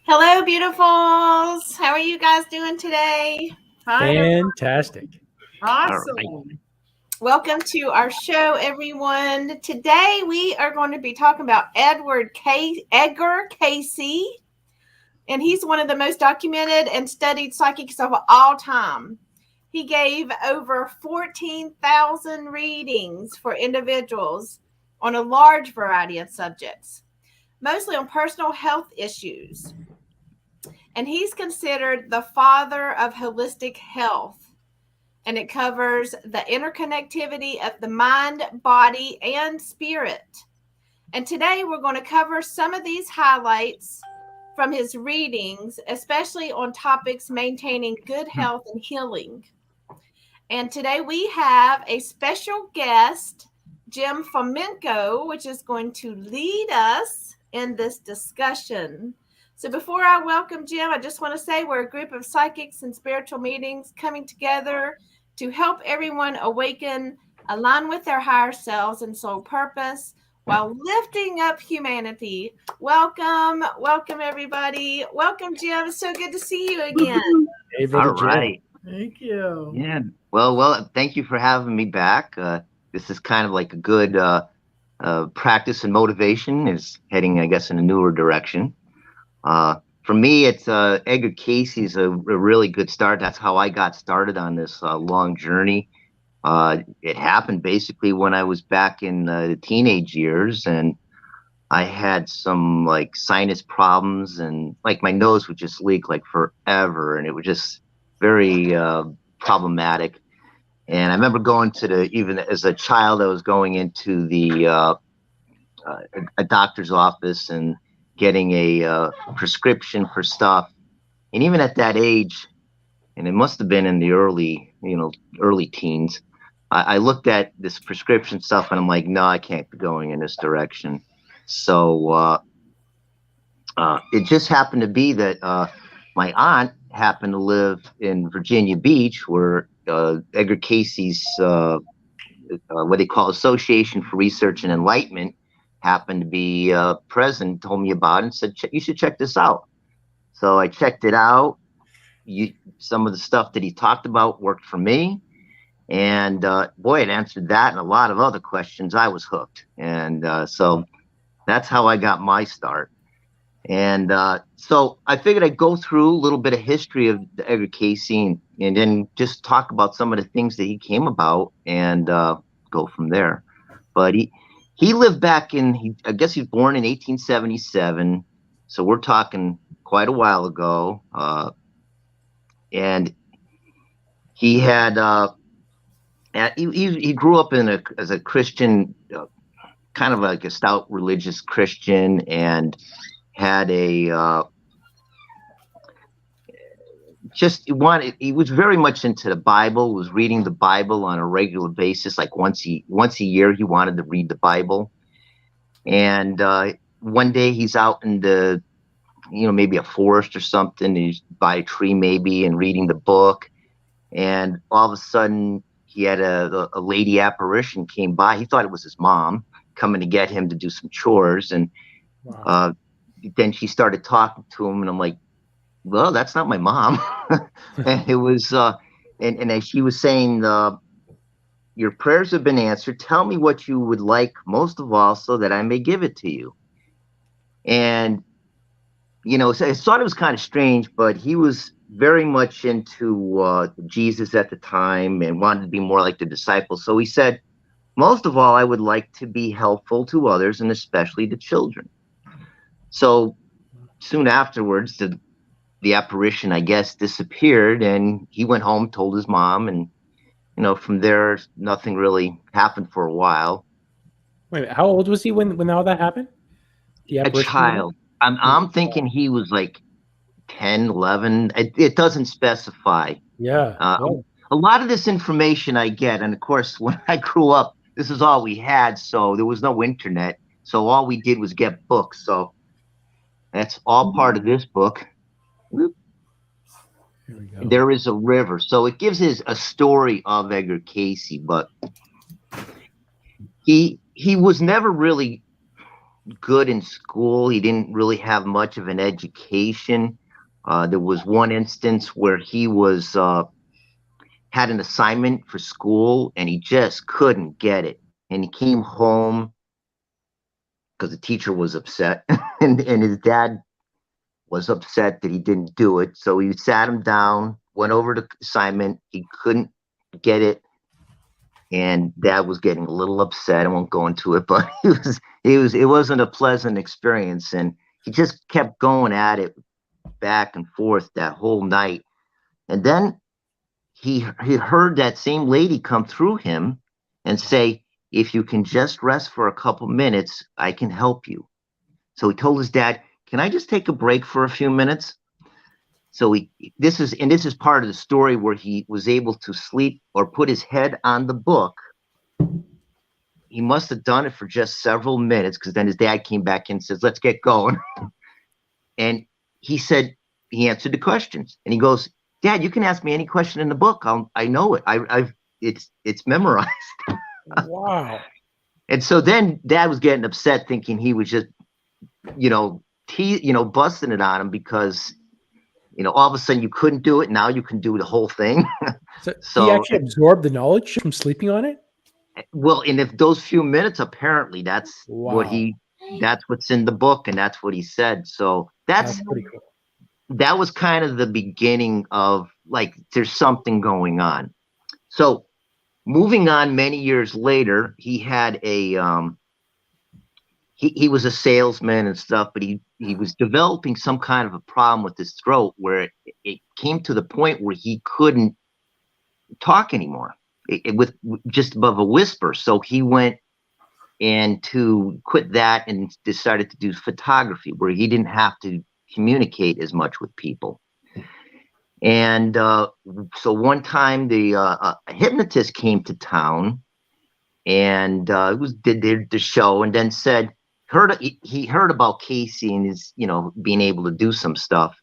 Hello, beautifuls. How are you guys doing today? Hi, Fantastic. awesome. Right. Welcome to our show, everyone. Today we are going to be talking about Edgar Cayce, and he's one of the most documented and studied psychics of all time. He gave over 14,000 readings for individuals on a large variety of subjects, mostly on personal health issues. And he's considered the father of holistic health. And it covers the interconnectivity of the mind, body, and spirit. And today we're going to cover some of these highlights from his readings, especially on topics maintaining good health and healing. And today we have a special guest, Jim Fomenko, which is going to lead us in this discussion. So before I welcome Jim, I just want to say we're a group of psychics and spiritual meetings coming together to help everyone awaken, align with their higher selves and soul purpose while lifting up humanity. Welcome everybody. Welcome, Jim. It's so good to see you again. Hey, Brother All Jim. right. Thank you. Yeah. Well, thank you for having me back. This is kind of like a good practice and motivation is heading, I guess, in a newer direction. For me, it's Edgar Cayce is a really good start. That's how I got started on this long journey. It happened basically when I was back in the teenage years, and I had some like sinus problems, and like my nose would just leak like forever, and it was just very problematic. And I remember going to even as a child, I was going into a doctor's office and getting a prescription for stuff. And even at that age, and it must have been in the early teens, I looked at this prescription stuff and I'm like, no, I can't be going in this direction. So it just happened to be that my aunt happened to live in Virginia Beach, where Edgar Cayce's what they call Association for Research and Enlightenment happened to be present, told me about it, and said, you should check this out. So I checked it out. Some of the stuff that he talked about worked for me. And boy, it answered that and a lot of other questions. I was hooked. And so that's how I got my start. And so I figured I'd go through a little bit of history of the Edgar Cayce and then just talk about some of the things that he came about and go from there. But he lived back I guess he was born in 1877. So we're talking quite a while ago. And he had, he grew up as a Christian, kind of like a stout religious Christian, and had he was very much into the Bible, was reading the Bible on a regular basis, like once a year he wanted to read the Bible. And one day he's out in the maybe a forest or something, he's by a tree maybe and reading the book, and all of a sudden he had a lady apparition came by. He thought it was his mom coming to get him to do some chores, and wow. Then she started talking to him, and I'm like, well, that's not my mom. And it was, and as she was saying, your prayers have been answered. Tell me what you would like most of all so that I may give it to you. And, so I thought it was kind of strange, but he was very much into Jesus at the time and wanted to be more like the disciples. So he said, most of all, I would like to be helpful to others, and especially the children. So soon afterwards, the apparition, I guess, disappeared, and he went home, told his mom, and from there, nothing really happened for a while. Wait, how old was he when all that happened? A child. I'm thinking he was like 10, 11. It doesn't specify. Yeah. A lot of this information I get, and of course, when I grew up, this is all we had, so there was no internet. So all we did was get books. So that's all part of this book. Here we go. There is a river. So it gives us a story of Edgar Cayce, but he was never really good in school. He didn't really have much of an education. There was one instance where he was had an assignment for school and he just couldn't get it. And he came home because the teacher was upset and his dad was upset that he didn't do it. So he sat him down, went over the assignment. He couldn't get it. And dad was getting a little upset. I won't go into it, but it wasn't a pleasant experience. And he just kept going at it back and forth that whole night. And then he heard that same lady come through him and say, if you can just rest for a couple minutes, I can help you. So he told his dad, can I just take a break for a few minutes? So this is part of the story where he was able to sleep or put his head on the book. He must have done it for just several minutes because then his dad came back and says, let's get going. And he said, he answered the questions and he goes, Dad, you can ask me any question in the book. I know it. It's memorized. Wow. And so then dad was getting upset thinking he was just, busting it on him because, all of a sudden you couldn't do it. Now you can do the whole thing. So he actually absorbed the knowledge from sleeping on it? Well, and if those few minutes, apparently that's that's what's in the book and that's what he said. So that's pretty cool. That was kind of the beginning of like, there's something going on. So moving on many years later, he had a, he was a salesman and stuff, but he was developing some kind of a problem with his throat where it came to the point where he couldn't talk anymore with just above a whisper. So he went and to quit that and decided to do photography where he didn't have to communicate as much with people. And so one time a hypnotist came to town and did the show and then said he heard about Cayce and his being able to do some stuff,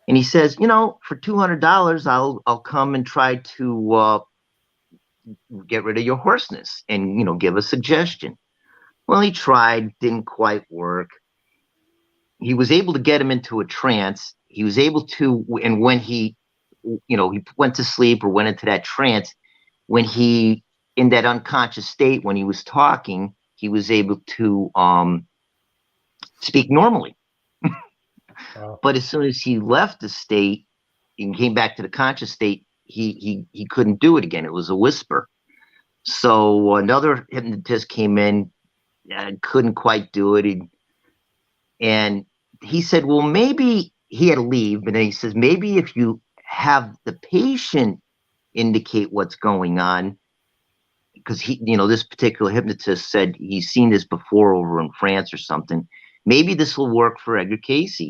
and he says, for $200 I'll come and try to get rid of your hoarseness and give a suggestion. Well, he tried, didn't quite work. He was able to get him into a trance. He was able to, and when he went to sleep or went into that trance, when he, in that unconscious state, when he was talking, he was able to speak normally. Wow. But as soon as he left the state and came back to the conscious state, he couldn't do it again. It was a whisper. So another hypnotist came in, couldn't quite do it. And he said, well, maybe he had to leave. But then he says, maybe if you have the patient indicate what's going on, because this particular hypnotist said he's seen this before over in France or something. Maybe this will work for Edgar Cayce,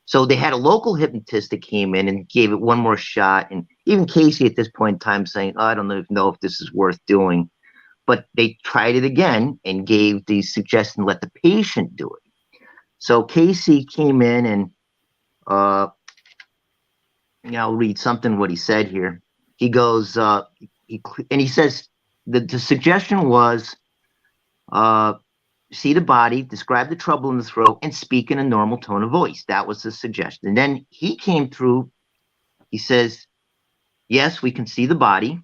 So they had a local hypnotist that came in and gave it one more shot. And even Cayce at this point in time saying, I don't know if this is worth doing. But they tried it again and gave the suggestion, let the patient do it. So Cayce came in and I'll read something what he said here. He goes, he says the suggestion was see the body, describe the trouble in the throat, and speak in a normal tone of voice. That was the suggestion. And then he came through. He says, yes, we can see the body.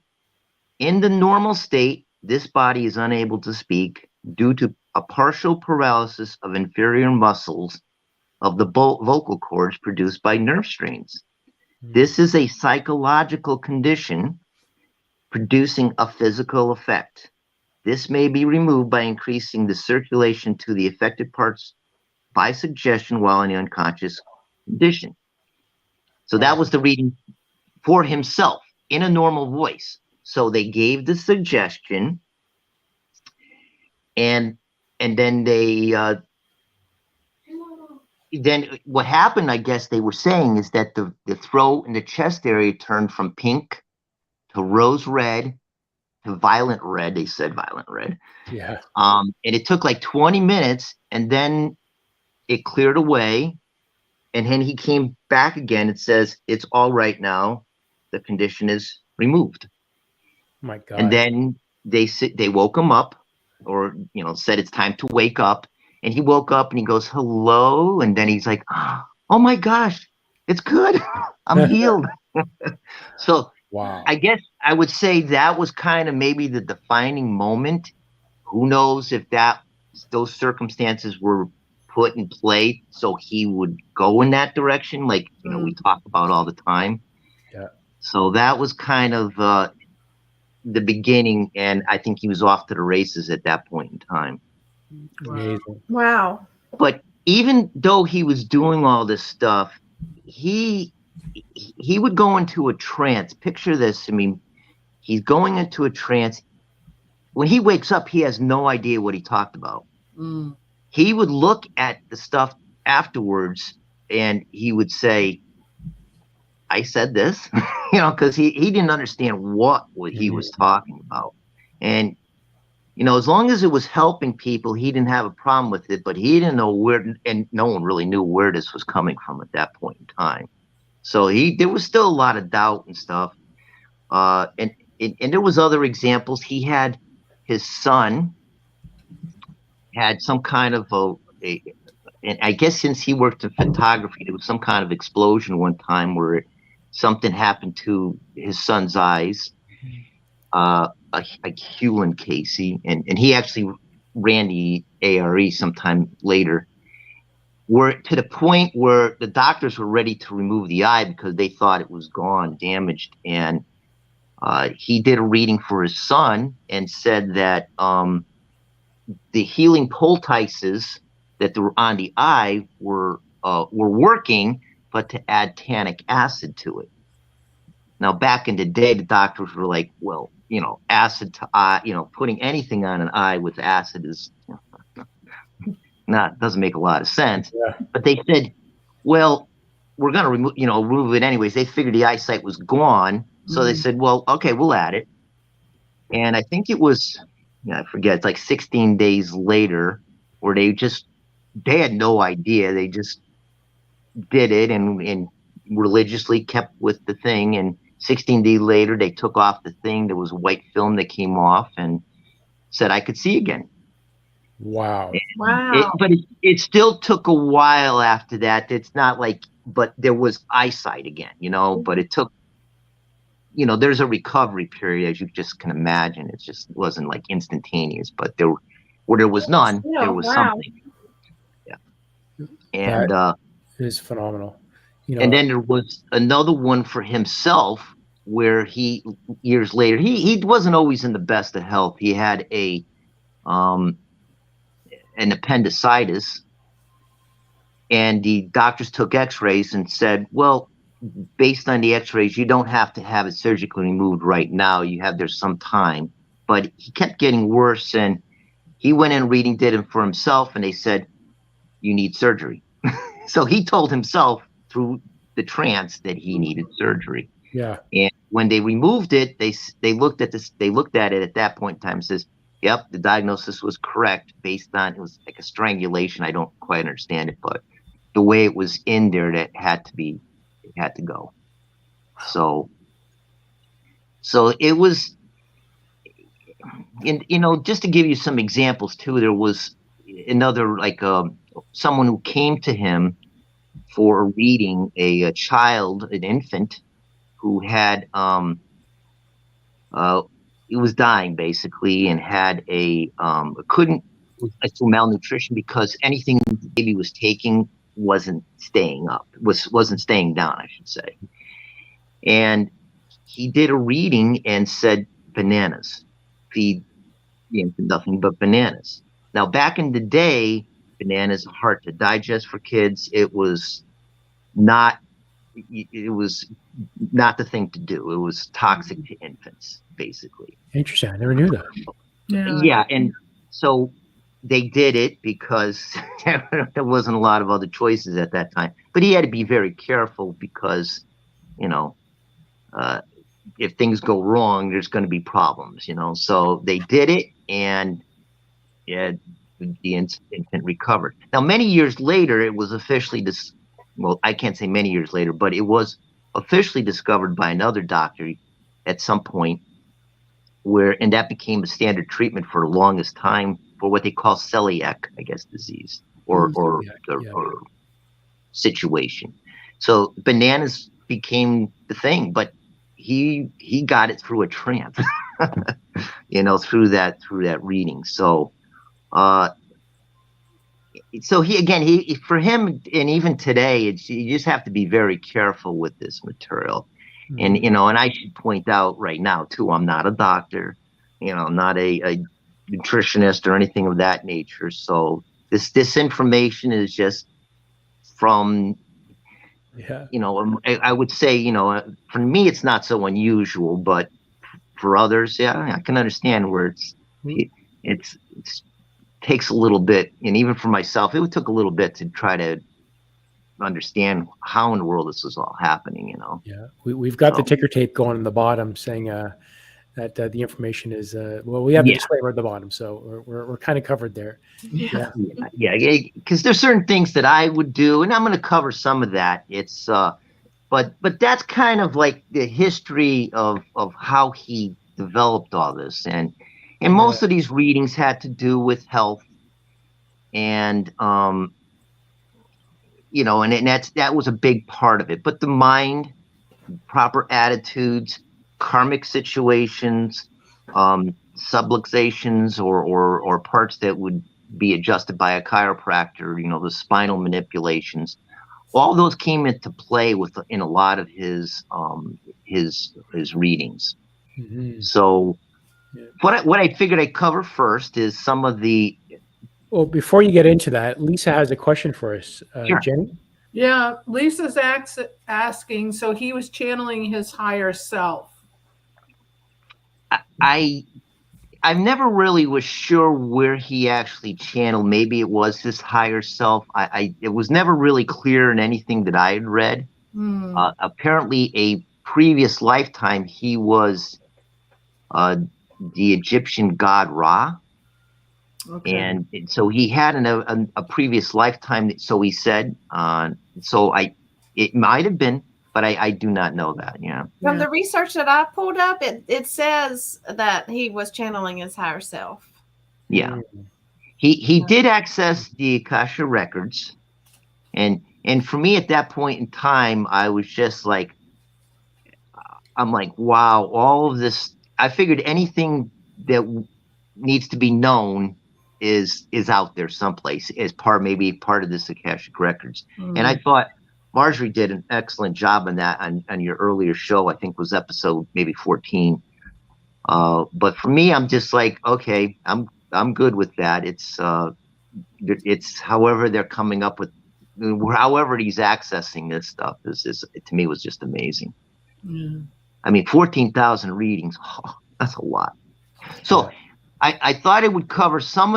In the normal state, this body is unable to speak due to a partial paralysis of inferior muscles of the vocal cords produced by nerve strains. This is a psychological condition producing a physical effect. This may be removed by increasing the circulation to the affected parts by suggestion while in the unconscious condition. So that was the reading for himself in a normal voice. So they gave the suggestion, and then then what happened, I guess they were saying, is that the throat and the chest area turned from pink to rose red to violent red. They said violent red. Yeah. And it took like 20 minutes, and then it cleared away. And then he came back again and says, it's all right now. The condition is removed. Oh my God. And then they woke him up, or said it's time to wake up. And he woke up and he goes, hello. And then he's like, oh my gosh, it's good. I'm healed. So Wow. I guess I would say that was kind of maybe the defining moment. Who knows if those circumstances were put in play so he would go in that direction, like we talk about all the time. Yeah. So that was kind of the beginning, and I think he was off to the races at that point in time. Amazing. Wow. But even though he was doing all this stuff, he would go into a trance. Picture this. I mean, he's going into a trance. When he wakes up, he has no idea what he talked about. He would look at the stuff afterwards and he would say, I said this, because he didn't understand what he was talking about. And, as long as it was helping people, he didn't have a problem with it, but he didn't know where, and no one really knew where this was coming from at that point in time. So there was still a lot of doubt and stuff. And there was other examples. He had his son had some kind of and I guess since he worked in photography, there was some kind of explosion one time where something happened to his son's eyes. Like Hugh and Casey, and he actually ran the ARE sometime later, where to the point where the doctors were ready to remove the eye because they thought it was gone, damaged. And he did a reading for his son and said that the healing poultices that were on the eye were working, but to add tannic acid to it. Now, back in the day, the doctors were like, well, acid to eye, putting anything on an eye with acid is doesn't make a lot of sense. Yeah. But they said, well, we're going to remove it anyways. They figured the eyesight was gone. So they said, well, okay, we'll add it. And I think it was, I forget, it's like 16 days later where they had no idea. They just did it and religiously kept with the thing. And 16 days later, they took off the thing. There was a white film that came off and said, I could see again. Wow. Wow. But it still took a while after that. It's not like, but there was eyesight again, but it took, there's a recovery period, as you just can imagine. It just wasn't like instantaneous, but where there was none, there was something. Yeah. And that is phenomenal. And then there was another one for himself where years later, he wasn't always in the best of health. He had an appendicitis, and the doctors took x-rays and said, well, based on the x-rays, you don't have to have it surgically removed right now. There's some time. But he kept getting worse, and he went in reading, did it for himself, and they said, you need surgery. So he told himself through the trance that he needed surgery. Yeah. And when they removed it, they looked at it at that point in time and says, yep, the diagnosis was correct based on, it was like a strangulation. I don't quite understand it, but the way it was in there, it had to go. So it was, just to give you some examples too, there was another, like someone who came to him for a reading, a child, an infant who had, he was dying basically and had through malnutrition because anything the baby was taking wasn't staying down, I should say. And he did a reading and said, bananas, feed the infant nothing but bananas. Now, back in the day, bananas are hard to digest for kids. It was not the thing to do. It was toxic to infants, basically. Interesting. I never knew that. Yeah. And so they did it because there wasn't a lot of other choices at that time. But he had to be very careful because, if things go wrong, there's going to be problems, So they did it, and the infant recovered. Now, many years later, it was officially well, I can't say many years later, but it was officially discovered by another doctor at some point and that became a standard treatment for the longest time for what they call celiac, I guess, disease or situation. So bananas became the thing, but he got it through a trance, through that reading. So he for him, and even today, you just have to be very careful with this material. And and I should point out right now too, I'm not a doctor, I'm not a nutritionist or anything of that nature. So this information is just from, I would say, for me it's not so unusual, but for others, I can understand where it's takes a little bit, and even for myself, it took a little bit to try to understand how in the world this was all happening. Yeah, we've got the ticker tape going on the bottom saying that the information is we have the disclaimer at the bottom, so we're kind of covered there. Yeah, because there's certain things that I would do, and I'm going to cover some of that. It's but that's kind of like the history of how he developed all this, and most of these readings had to do with health, and and that was a big part of it. But the mind, proper attitudes, karmic situations, subluxations or parts that would be adjusted by a chiropractor, the spinal manipulations, all those came into play in a lot of his readings. Mm-hmm. So what I figured I'd cover first is some of the. Well, before you get into that, Lisa has a question for us. Sure. Jenny? Yeah, Lisa's asking, so he was channeling his higher self. I never really was sure where he actually channeled. Maybe it was his higher self. It was never really clear in anything that I had read. Apparently, a previous lifetime, he was the Egyptian god Ra. Okay. And so he had a previous lifetime. So he said. It might have been, but I do not know that. From the research that I pulled up, it says that he was channeling his higher self. Yeah, he did access the Akasha records, and for me at that point in time, I was just like, I'm like, wow, all of this. I figured anything that needs to be known is out there someplace as maybe part of this Akashic records. And I thought Marjorie did an excellent job on that on your earlier show. I think was episode maybe 14. But for me, I'm just like, okay, I'm good with that. It's however they're coming up with, however he's accessing this stuff is to me was just amazing. I mean, 14,000 readings. Oh, that's a lot. So I thought it would cover some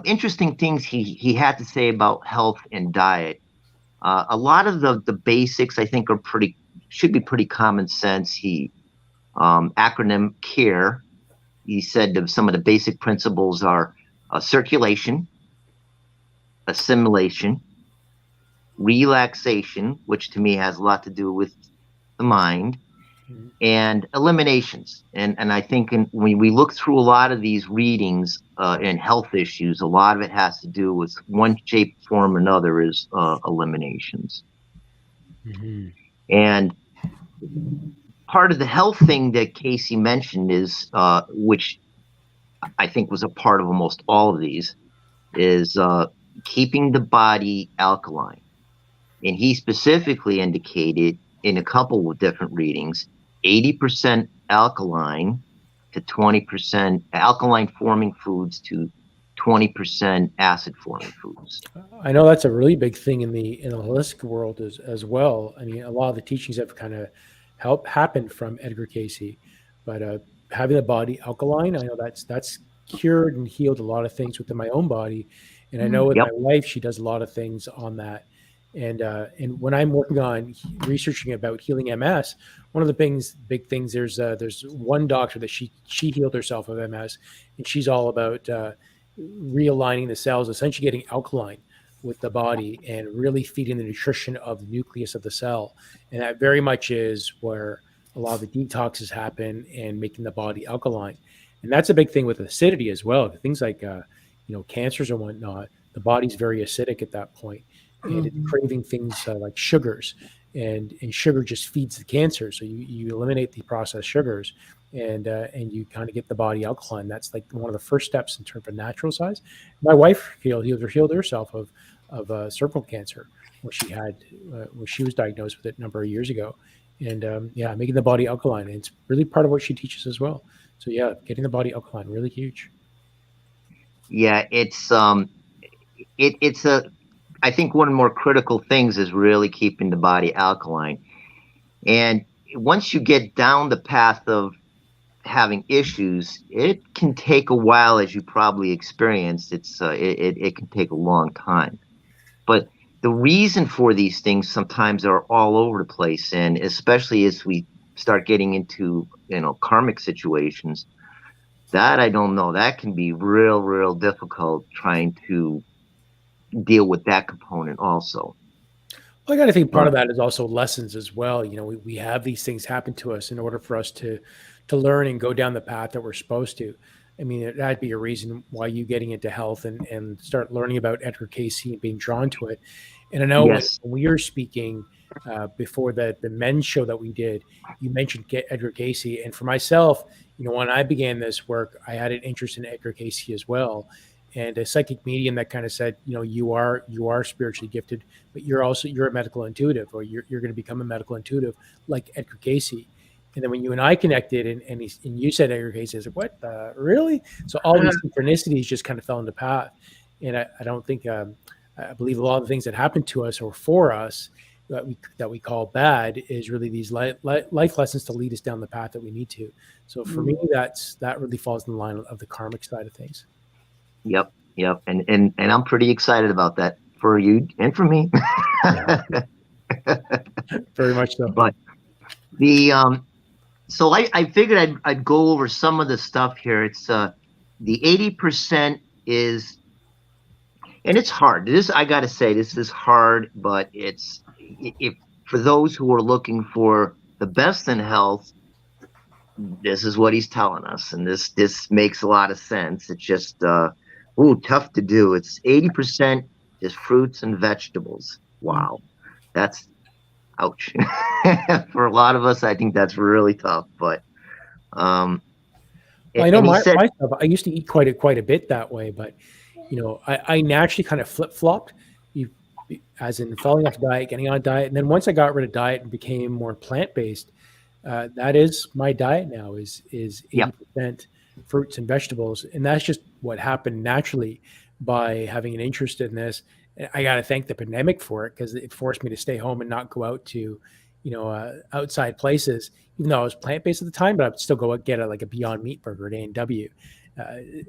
interesting things he had to say about health and diet. A lot of the basics I think should be pretty common sense. He acronym CARE. He said some of the basic principles are circulation, assimilation, relaxation, which to me has a lot to do with the mind, and eliminations. And I think when we look through a lot of these readings and health issues, a lot of it has to do with one shape, form, or another is eliminations. Mm-hmm. And part of the health thing that Cayce mentioned is, which I think was a part of almost all of these, is keeping the body alkaline. And he specifically indicated in a couple of different readings, 80% alkaline to 20% alkaline forming foods to 20% acid forming foods. I know that's a really big thing in the holistic world as well. I mean, a lot of the teachings have kind of happened from Edgar Cayce, but having the body alkaline, I know that's cured and healed a lot of things within my own body. And I know with my wife, she does a lot of things on that. And when I'm working on researching about healing MS, one of the big things, there's one doctor that she healed herself of MS, and she's all about realigning the cells, essentially getting alkaline with the body and really feeding the nutrition of the nucleus of the cell. And that very much is where a lot of the detoxes happen and making the body alkaline. And that's a big thing with acidity as well. Things like cancers and whatnot, the body's very acidic at that point, and it's craving things like sugars, and sugar just feeds the cancer. So you eliminate the processed sugars, and you kind of get the body alkaline. That's like one of the first steps in terms of natural size. My wife healed herself of cervical cancer, where she was diagnosed with it a number of years ago, and making the body alkaline. And it's really part of what she teaches as well. So yeah, getting the body alkaline, really huge. Yeah, it's I think one of the more critical things is really keeping the body alkaline. And once you get down the path of having issues, it can take a while, as you probably experienced. It can take a long time. But the reason for these things sometimes are all over the place, and especially as we start getting into karmic situations, that I don't know. That can be real difficult trying to deal with that component also. Well, I got to think part of that is also lessons as well. We have these things happen to us in order for us to learn and go down the path that we're supposed to. I mean, that'd be a reason why you getting into health and start learning about Edgar Cayce and being drawn to it. And I know Yes. when we were speaking before the men's show that we did, you mentioned Edgar Cayce. And for myself, when I began this work, I had an interest in Edgar Cayce as well. And a psychic medium that kind of said, you are spiritually gifted, but you're a medical intuitive, or you're going to become a medical intuitive like Edgar Cayce. And then when you and I connected, and you said Edgar Cayce, I was like, what? Really? So all these synchronicities just kind of fell into path. And I don't think I believe a lot of the things that happen to us or for us that we call bad is really these life lessons to lead us down the path that we need to. So for me, that really falls in the line of the karmic side of things. Yep. And I'm pretty excited about that for you and for me. Very much so. But so I figured I'd go over some of the stuff here. It's the 80% is, and it's hard. I got to say, this is hard, but if for those who are looking for the best in health, this is what he's telling us, and this makes a lot of sense. It's just tough to do. It's 80% just fruits and vegetables. Wow, that's ouch. For a lot of us, I think that's really tough. But I know myself, I used to eat quite a bit that way, but I naturally kind of flip-flopped, as in falling off diet, getting on diet, and then once I got rid of diet and became more plant-based, that is my diet now is 80% fruits and vegetables, and that's just what happened naturally by having an interest in this. I got to thank the pandemic for it, because it forced me to stay home and not go out to, outside places, even though I was plant-based at the time, but I would still go get a Beyond Meat burger at A&W.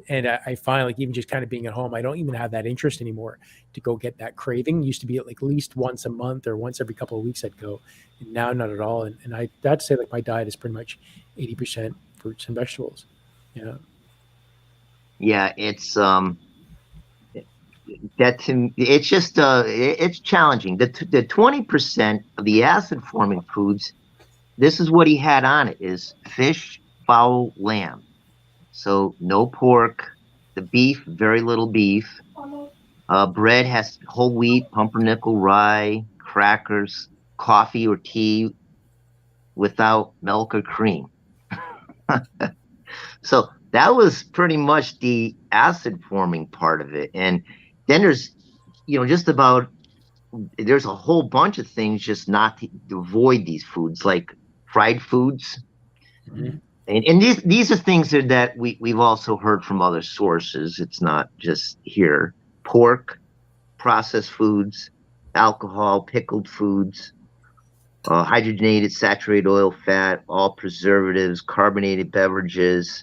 And I find even just kind of being at home, I don't even have that interest anymore to go get that craving. It used to be at least once a month or once every couple of weeks I'd go, and now not at all. And I'd say my diet is pretty much 80% fruits and vegetables. Yeah. Yeah, it's it's just it's challenging. The 20% of the acid forming foods, this is what he had on it, is fish, fowl, lamb. So no pork. The beef, very little beef. Bread has whole wheat, pumpernickel, rye, crackers, coffee or tea without milk or cream. So that was pretty much the acid forming part of it. And then there's, there's a whole bunch of things just not to avoid these foods, like fried foods. Mm-hmm. And these are things that we've also heard from other sources. It's not just here. Pork, processed foods, alcohol, pickled foods, hydrogenated saturated oil, fat, all preservatives, carbonated beverages,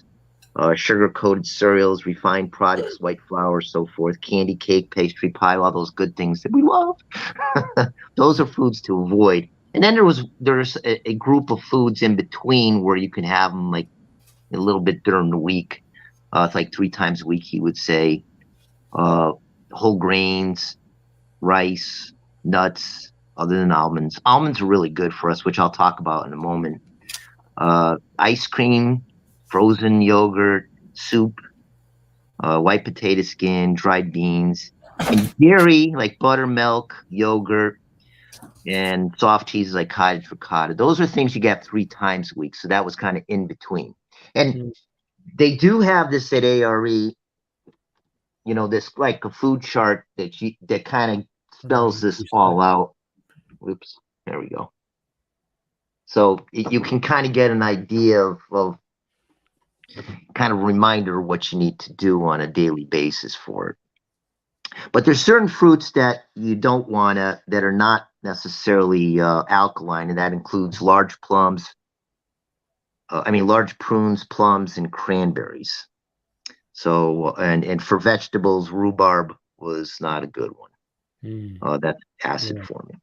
sugar-coated cereals, refined products, white flour, so forth, candy, cake, pastry, pie, all those good things that we love. Those are foods to avoid. And then there's a group of foods in between where you can have them a little bit during the week. It's 3 times a week, he would say. Whole grains, rice, nuts, other than almonds. Almonds are really good for us, which I'll talk about in a moment. Ice cream, frozen yogurt, soup, white potato skin, dried beans, and dairy like buttermilk, yogurt, and soft cheeses like cottage ricotta. Those are things you get 3 times a week. So that was kind of in between. And they do have this at ARE, this like a food chart that kind of spells this all out. Oops, there we go. So you can kind of get an idea of kind of reminder of what you need to do on a daily basis for it. But there's certain fruits that you don't want to, that are not necessarily alkaline, and that includes large prunes, plums, and cranberries. So, and for vegetables, rhubarb was not a good one. That's acid forming.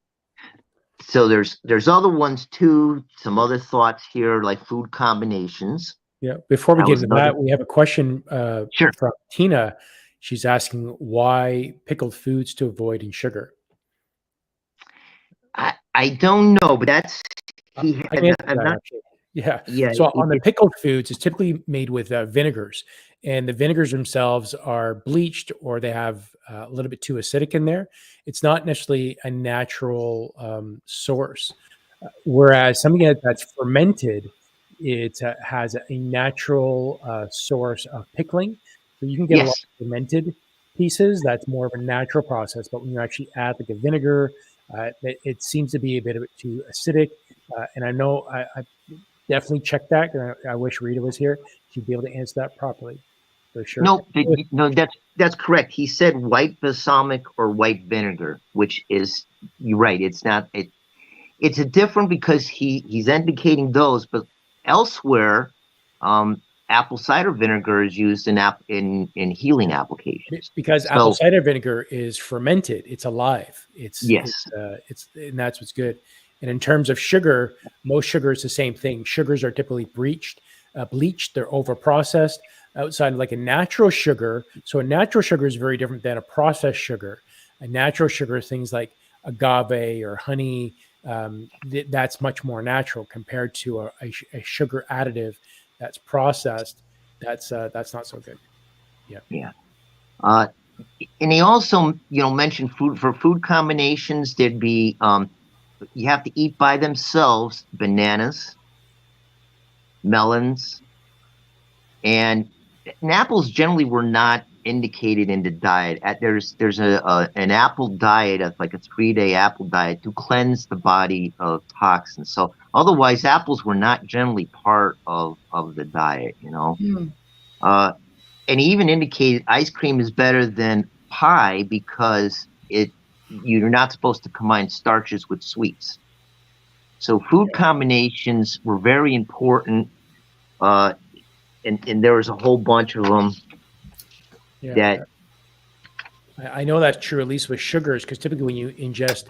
So there's other ones too. Some other thoughts here, like food combinations. Yeah. Before we get into that, we have a question from Tina. She's asking why pickled foods to avoid in sugar. I don't know, but that's Yeah. So on the pickled foods, it's typically made with vinegars, and the vinegars themselves are bleached, or they have a little bit too acidic in there. It's not necessarily a natural source. Whereas something that's fermented, it has a natural source of pickling. So you can get a lot of fermented pieces. That's more of a natural process. But when you actually add like a vinegar, it seems to be a bit too acidic. And I know I definitely checked that. And I wish Rita was here. She'd be able to answer that properly. For sure. No, that's correct. He said white balsamic or white vinegar, which is, you're right. It's not. It's a different, because he's indicating those, but elsewhere, apple cider vinegar is used in healing applications. Because apple cider vinegar is fermented. It's alive. It's and that's what's good. And in terms of sugar, most sugar is the same thing. Sugars are typically bleached. They're over processed. Outside of like a natural sugar. So a natural sugar is very different than a processed sugar. A natural sugar is things like agave or honey. That's much more natural compared to a sugar additive that's processed. That's not so good. Yeah. And he also, mentioned food combinations. There'd be, you have to eat by themselves, bananas, melons, and apples generally were not indicated in the diet. There's an apple diet, like a 3-day apple diet, to cleanse the body of toxins. So otherwise, apples were not generally part of the diet. And he even indicated ice cream is better than pie because you're not supposed to combine starches with sweets. So food combinations were very important. And there was a whole bunch of them. Yeah, I know that's true, at least with sugars, because typically when you ingest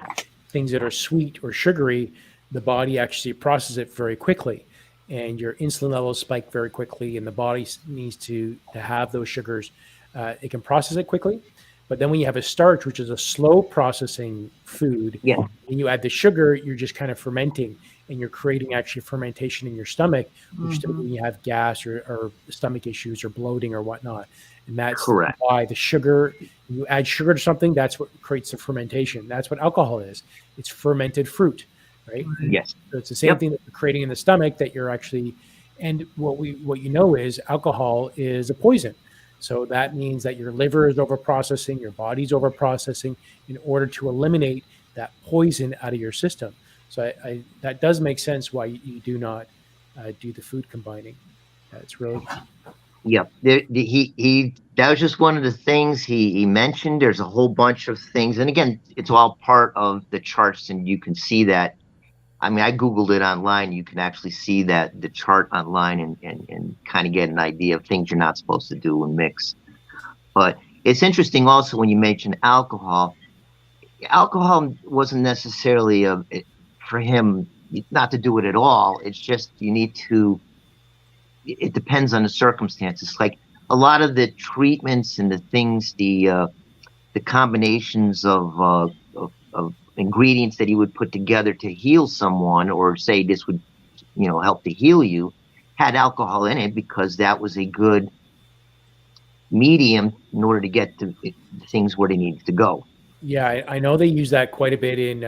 things that are sweet or sugary, the body actually processes it very quickly, and your insulin levels spike very quickly, and the body needs to have those sugars. It can process it quickly, but then when you have a starch, which is a slow processing food, when you add the sugar, you're just kind of fermenting, and you're creating actually fermentation in your stomach, which typically when you have gas or stomach issues or bloating or whatnot. And that's why the sugar, when you add sugar to something, that's what creates the fermentation. That's what alcohol is. It's fermented fruit, right? Yes. So it's the same thing that you're creating in the stomach that you're actually, and what you know is alcohol is a poison. So that means that your liver is overprocessing, your body's overprocessing in order to eliminate that poison out of your system. So that does make sense why you do not do the food combining. It's really. Yep. That was just one of the things he mentioned. There's a whole bunch of things. And again, it's all part of the charts, and you can see that. I mean, I Googled it online. You can actually see that the chart online and kind of get an idea of things you're not supposed to do and mix. But it's interesting also when you mention alcohol. Alcohol wasn't necessarily for him not to do it at all. It's just you need to. It depends on the circumstances. Like a lot of the treatments and the things, the combinations of ingredients that he would put together to heal someone, or say this would, help to heal you, had alcohol in it because that was a good medium in order to get to things where they need to go. Yeah, I know they use that quite a bit in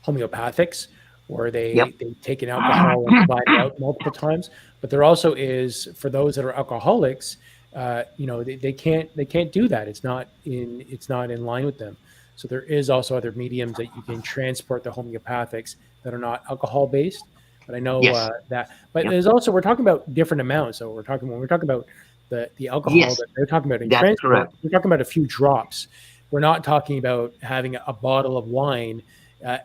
homeopathics, where Yep. they take an alcohol and combine it out multiple times. But there also is, for those that are alcoholics, they can't do that. It's not in line with them. So there is also other mediums that you can transport the homeopathics that are not alcohol based. But I know Yes. that. But Yep. there's also, we're talking about different amounts. So when we're talking about the alcohol Yes, that they're talking about in that's transport, correct. we're talking about a few drops. We're not talking about having a bottle of wine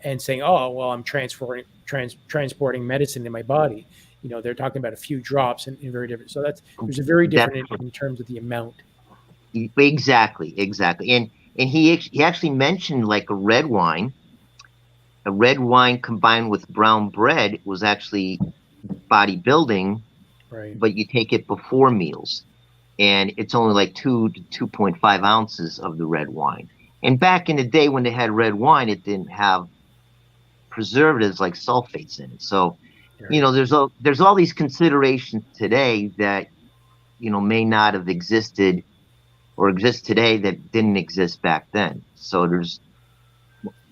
and saying, "Oh, well, I'm transporting medicine in my body." They're talking about a few drops and very different. So there's a very different in terms of the amount. Exactly. And he actually mentioned like a red wine combined with brown bread was actually bodybuilding, Right. but you take it before meals. And it's only like 2 to 2.5 ounces of the red wine. And back in the day when they had red wine, it didn't have preservatives like sulfates in it. So, Right. there's all these considerations today that, may not have existed or exist today that didn't exist back then. So there's,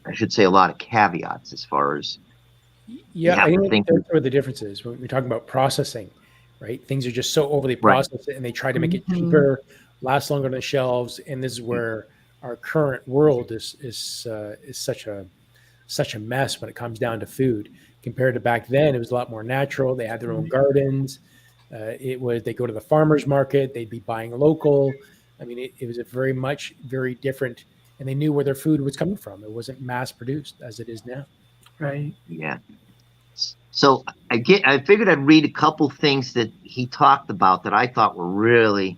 I should say, a lot of caveats as far as you Yeah, I have to think think. that's where the difference is when we're talking about processing, right? Things are just so overly Right. processed and they try to make it Mhm. cheaper, last longer on the shelves. And this is where our current world is such a mess when it comes down to food. Compared to back then, it was a lot more natural. They had their own gardens. They go to the farmers market. They'd be buying local. I mean, it was a very different, and they knew where their food was coming from. It wasn't mass produced as it is now. Right. Yeah. So I figured I'd read a couple things that he talked about that I thought were really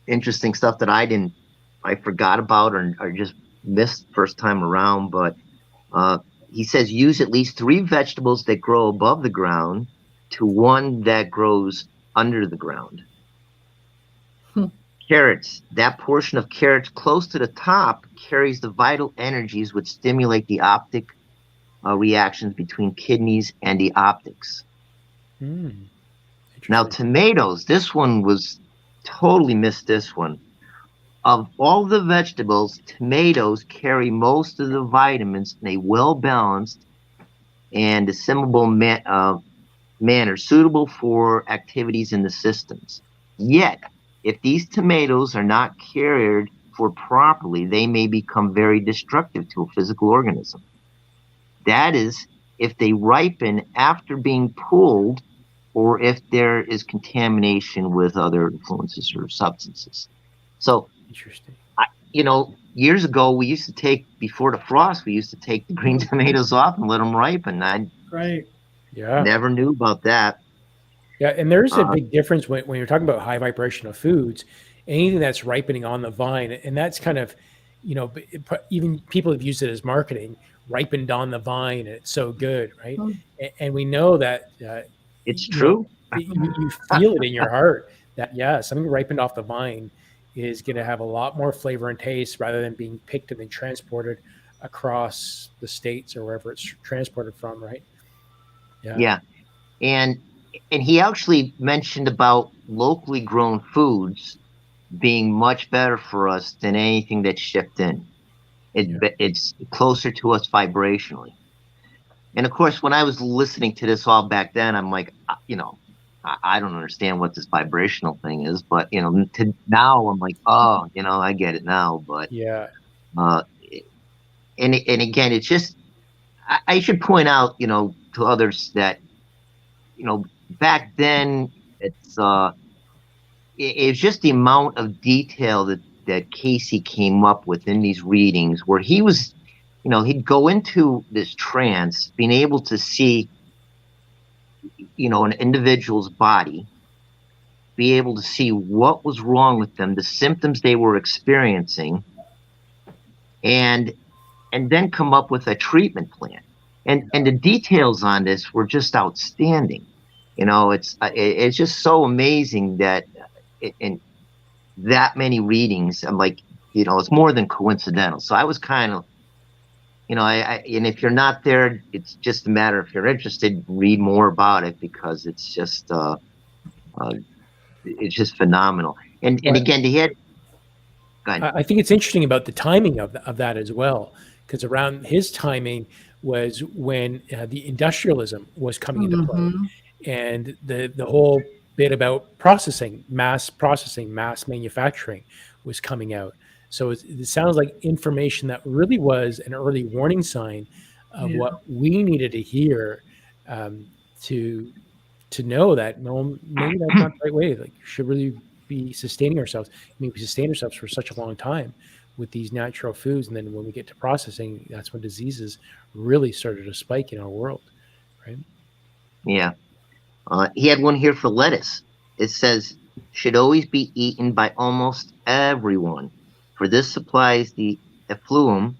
interesting stuff that I forgot about or just missed first time around. But he says use at least 3 vegetables that grow above the ground to 1 that grows under the ground. Carrots, that portion of carrots close to the top carries the vital energies which stimulate the optic reactions between kidneys and the optics. Now, tomatoes, this one was totally missed this one. Of all the vegetables, tomatoes carry most of the vitamins in a well-balanced and assimilable manner suitable for activities in the systems. Yet, if these tomatoes are not cared for properly, they may become very destructive to a physical organism. That is, if they ripen after being pulled or if there is contamination with other influences or substances. So, Interesting. Years ago, we used to take, before the frost, we used to take the green tomatoes off and let them ripen. I Yeah. never knew about that. Yeah, and there's a big difference when you're talking about high vibrational foods, anything that's ripening on the vine, and that's kind of, even people have used it as marketing, ripened on the vine, and it's so good, right? And we know that it's true. You feel it in your heart that something ripened off the vine is going to have a lot more flavor and taste rather than being picked and then transported across the states or wherever it's transported from, right? Yeah. And he actually mentioned about locally grown foods being much better for us than anything that's shipped in. It's closer to us vibrationally. And of course, when I was listening to this all back then, I'm like, I don't understand what this vibrational thing is, but now I'm like, oh, I get it now. But and again, it's just I should point out, to others that back then it's just the amount of detail that Cayce came up with in these readings, where he was, he'd go into this trance, being able to see an individual's body, be able to see what was wrong with them, the symptoms they were experiencing, and then come up with a treatment plan. And the details on this were just outstanding. It's just so amazing that in that many readings, I'm like, it's more than coincidental. So I was kind of, and if you're not there, it's just a matter, if you're interested, read more about it, because it's just phenomenal. And Well, again, he had. Go ahead. I think it's interesting about the timing of that as well, because around his timing was when the industrialism was coming into play, Mhm. and the whole bit about processing, mass manufacturing was coming out. So it sounds like information that really was an early warning sign of Yeah. what we needed to hear, um, to know that no, maybe that's not the right way. Like, should really be sustaining ourselves. I mean, we sustain ourselves for such a long time with these natural foods, and then when we get to processing, that's when diseases really started to spike in our world, right? Yeah. He had one here for lettuce. It says, should always be eaten by almost everyone, for this supplies the effluent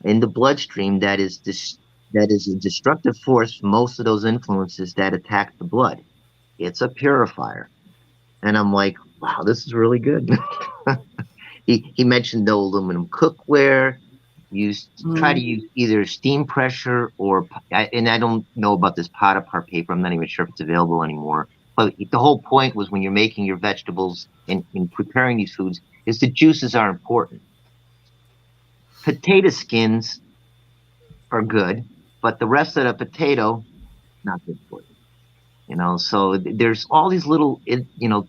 in the bloodstream that is a destructive force for most of those influences that attack the blood. It's a purifier. And I'm like, wow, this is really good. He mentioned no aluminum cookware. Try to Mm. use either steam pressure or, and I don't know about this pot apart paper. I'm not even sure if it's available anymore. But the whole point was when you're making your vegetables and in preparing these foods is the juices are important. Potato skins are good, but the rest of the potato, not good for you. So there's all these little,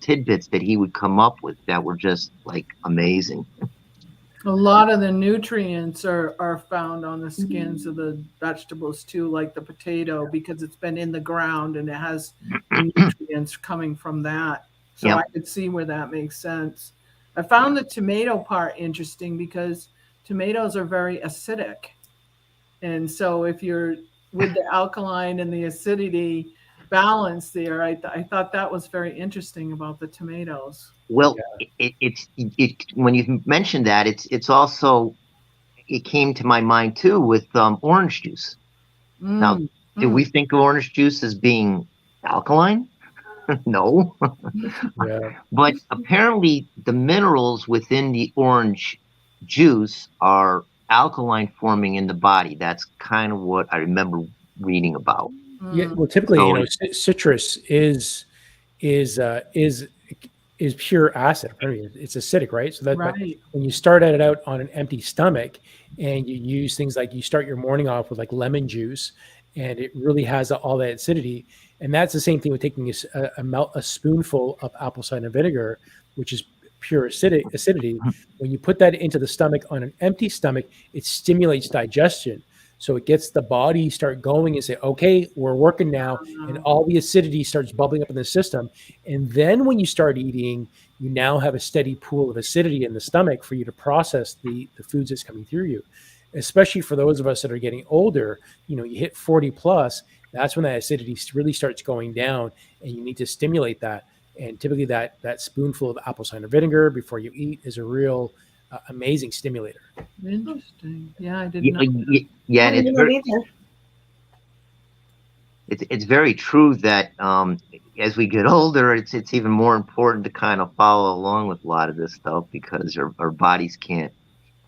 tidbits that he would come up with that were just like amazing. A lot of the nutrients are found on the skins of the vegetables too, like the potato, because it's been in the ground and it has the nutrients coming from that. So Yep. I could see where that makes sense. I found the tomato part interesting because tomatoes are very acidic. And so if you're with the alkaline and the acidity balance there, I thought that was very interesting about the tomatoes. Well, when you mentioned that, it's also, it came to my mind too with orange juice. Now, Mm, do we think of orange juice as being alkaline? No. Yeah. But apparently the minerals within the orange juice are alkaline forming in the body. That's kind of what I remember reading about. Yeah. Well, typically, So citrus is is pure acid. I mean, it's acidic, right? So that, but right. when you start it out on an empty stomach and you use things like, you start your morning off with like lemon juice, and it really has all that acidity. And that's the same thing with taking a spoonful of apple cider vinegar, which is pure acidity. When you put that into the stomach on an empty stomach, it stimulates digestion. So it gets the body start going and say, okay, we're working now. And all the acidity starts bubbling up in the system. And then when you start eating, you now have a steady pool of acidity in the stomach for you to process the foods that's coming through you. Especially for those of us that are getting older, you hit 40 plus, that's when that acidity really starts going down, and you need to stimulate that. And typically that spoonful of apple cider vinegar before you eat is a real amazing stimulator. Interesting. Yeah, I didn't know. yeah, I and didn't know either. it's very true that as we get older, it's even more important to kind of follow along with a lot of this stuff, because our bodies can't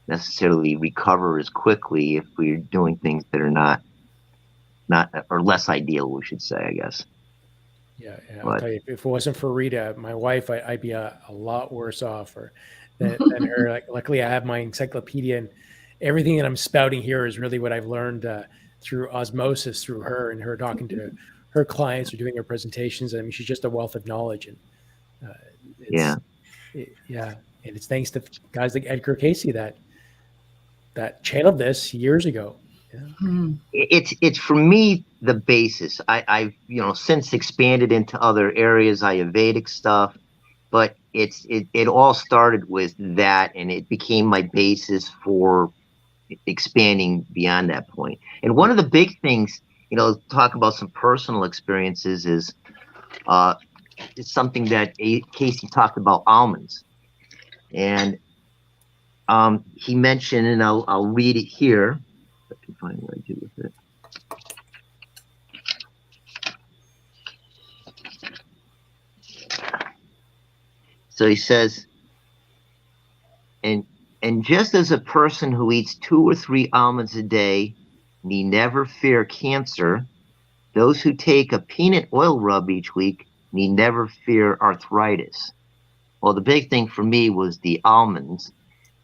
necessarily recover as quickly if we're doing things that are not or less ideal, we should say, I guess. Yeah, I'll tell you, if it wasn't for Rita, my wife, I'd be a lot worse off than her. Like, luckily, I have my encyclopedia, and everything that I'm spouting here is really what I've learned through osmosis through her, and her talking to her clients or doing her presentations. I mean, she's just a wealth of knowledge, and and it's thanks to guys like Edgar Cayce that channeled this years ago. Yeah. It's for me the basis. I've since expanded into other areas, Ayurvedic stuff, but it all started with that, and it became my basis for expanding beyond that point. And one of the big things, talk about some personal experiences, is it's something that Casey talked about, almonds, and he mentioned, and I'll read it here. I can find what I do with it. So he says, and just as a person who eats 2 or 3 almonds a day need never fear cancer, those who take a peanut oil rub each week need never fear arthritis. Well, the big thing for me was the almonds,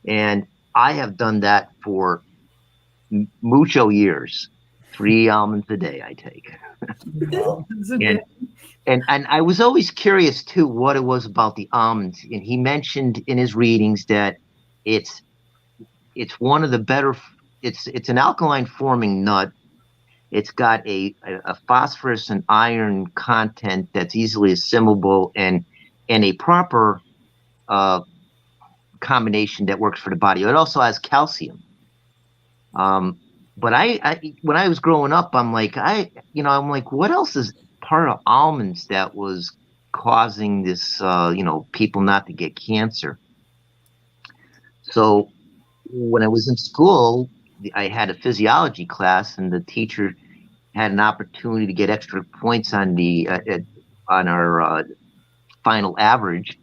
and I have done that for mucho years. 3 almonds a day I take. Wow. Isn't And it? and I was always curious too what it was about the almonds. And he mentioned in his readings that it's it's one of the better. It's an alkaline forming nut. It's got a phosphorus and iron content that's easily assimilable, and a proper uh, combination that works for the body. It also has calcium. But when I was growing up, I'm like, what else is part of almonds that was causing this, people not to get cancer? So when I was in school, I had a physiology class, and the teacher had an opportunity to get extra points on on our final average.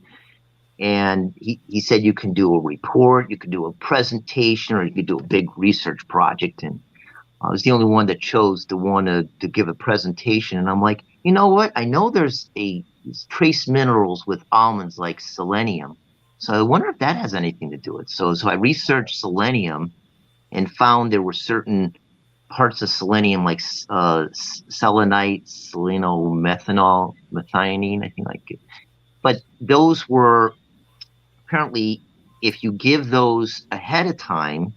And he said you can do a report, you can do a presentation, or you could do a big research project. And I was the only one that chose to want to give a presentation. And I'm like, you know what? I know there's these trace minerals with almonds like selenium. So I wonder if that has anything to do with it. So I researched selenium and found there were certain parts of selenium like selenite, selenomethanol, methionine, I think like it. But those were apparently, if you give those ahead of time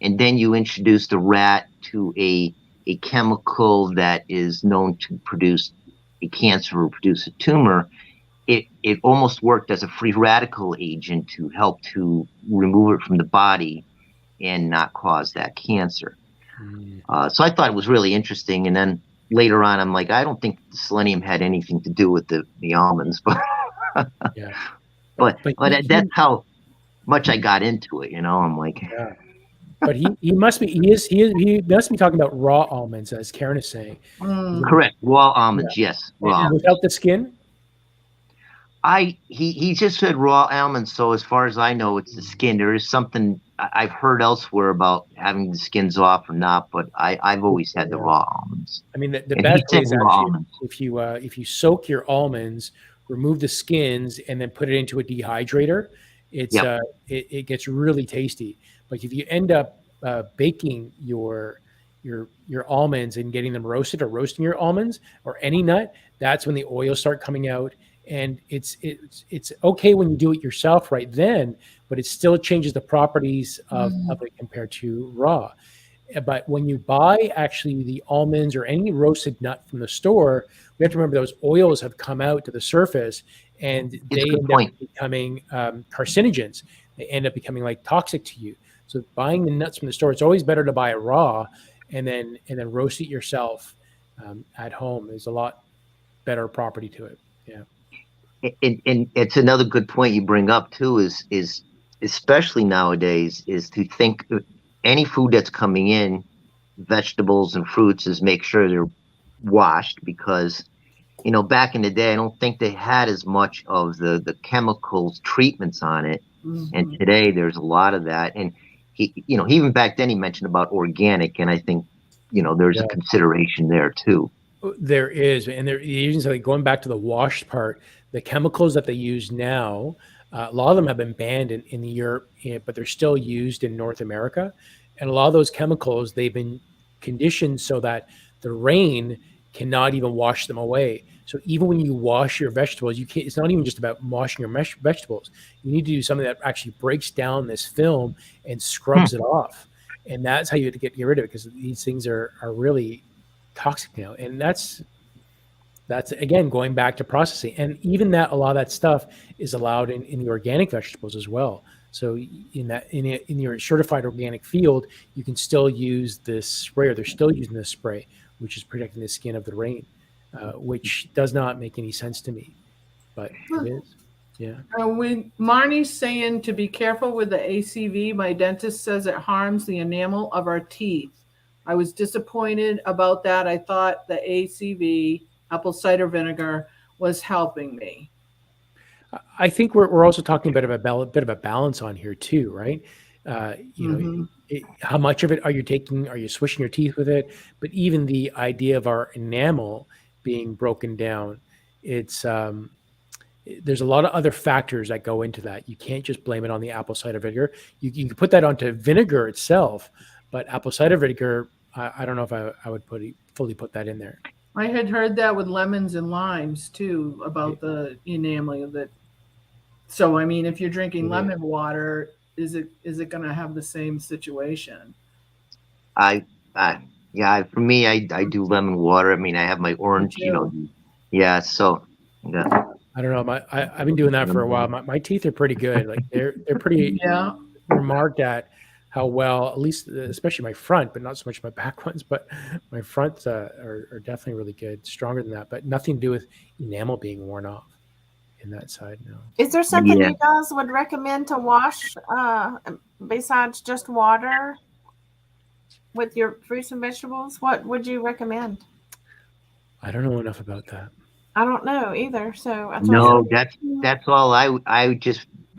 and then you introduce the rat to a chemical that is known to produce a cancer or produce a tumor, it almost worked as a free radical agent to help to remove it from the body and not cause that cancer. So I thought it was really interesting. And then later on, I'm like, I don't think the selenium had anything to do with the almonds, but Yeah. but that's how much I got into it. I'm like, Yeah. But he must be he must be talking about raw almonds, as Karen is saying. correct, raw almonds, yes, raw. And without the skin. He just said raw almonds, so as far as I know, it's the skin. There is something I've heard elsewhere about having the skins off or not, but I've always had the raw almonds. I mean, the And best he way said is raw actually almonds. if you soak your almonds, remove the skins, and then put it into a dehydrator, Yep. It gets really tasty. But if you end up baking your almonds and getting them roasted, or roasting your almonds or any nut, that's when the oils start coming out. And it's okay when you do it yourself right then, but it still changes the properties of it compared to raw. But when you buy actually the almonds or any roasted nut from the store, we have to remember those oils have come out to the surface, and It's they a good end point. up becoming carcinogens. They end up becoming like toxic to you. So buying the nuts from the store, it's always better to buy it raw and then roast it yourself at home. There's a lot better property to it. Yeah. And it's another good point you bring up too, is especially nowadays, is to think any food that's coming in, vegetables and fruits, is make sure they're washed, because back in the day, I don't think they had as much of the chemicals treatments on it. And today there's a lot of that. And he even back then he mentioned about organic, and I think there's a consideration there too. There is, and there even like going back to the washed part, the chemicals that they use now, a lot of them have been banned in Europe, but they're still used in North America. And a lot of those chemicals, they've been conditioned so that the rain cannot even wash them away. So even when you wash your vegetables, you can't. It's not even just about washing your vegetables. You need to do something that actually breaks down this film and scrubs it off, and that's how you have to get rid of it, because these things are really toxic now. And that's again going back to processing. And even that, a lot of that stuff is allowed in the organic vegetables as well. So in your certified organic field, you can still use this spray, or they're still using this spray, which is protecting the skin of the rain, which does not make any sense to me, but it is. Yeah. When Marnie's saying to be careful with the ACV, my dentist says it harms the enamel of our teeth. I was disappointed about that. I thought the ACV, apple cider vinegar, was helping me. I think we're also talking about a bit of a balance on here too, right? How much of it are you taking? Are you swishing your teeth with it? But even the idea of our enamel being broken down, it's there's a lot of other factors that go into that. You can't just blame it on the apple cider vinegar. You can put that onto vinegar itself, but apple cider vinegar, I don't know if I would fully put that in there. I had heard that with lemons and limes too, about the enameling of it. So I mean, if you're drinking lemon water, is it going to have the same situation? Yeah, for me, I do lemon water. I mean, I have my orange, yeah. So, yeah. I don't know. I've been doing that for a while. My teeth are pretty good. Like they're pretty remarked at how well, at least especially my front, but not so much my back ones. But my fronts are definitely really good, stronger than that. But nothing to do with enamel being worn off in that side. No. Is there something you guys would recommend to wash besides just water with your fruits and vegetables? What would you recommend? I don't know enough about that. I don't know either. So that's all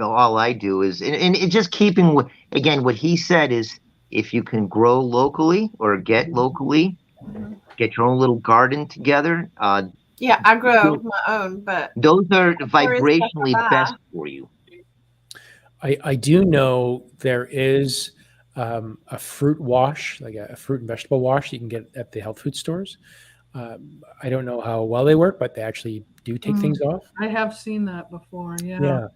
all I do is, and it just keeping with, again, what he said is, if you can grow locally or get locally, get your own little garden together. Yeah, I grow my own, but those are vibrationally best for you. I do know there is a fruit wash, like a fruit and vegetable wash you can get at the health food stores. I don't know how well they work, but they actually do take things off. I have seen that before. Yeah. Yeah.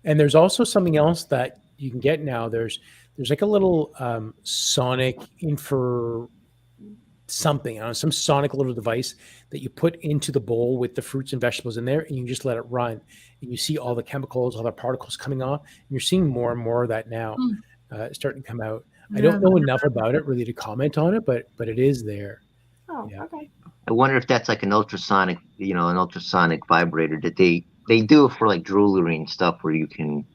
And there's also something else that you can get now. There's like a little sonic something, some sonic little device that you put into the bowl with the fruits and vegetables in there, and you just let it run. And you see all the chemicals, all the particles coming off. And you're seeing more and more of that now starting to come out. I don't know enough about it really to comment on it, but it is there. Oh, okay. I wonder if that's like an ultrasonic vibrator that they do for like jewelry and stuff where you can.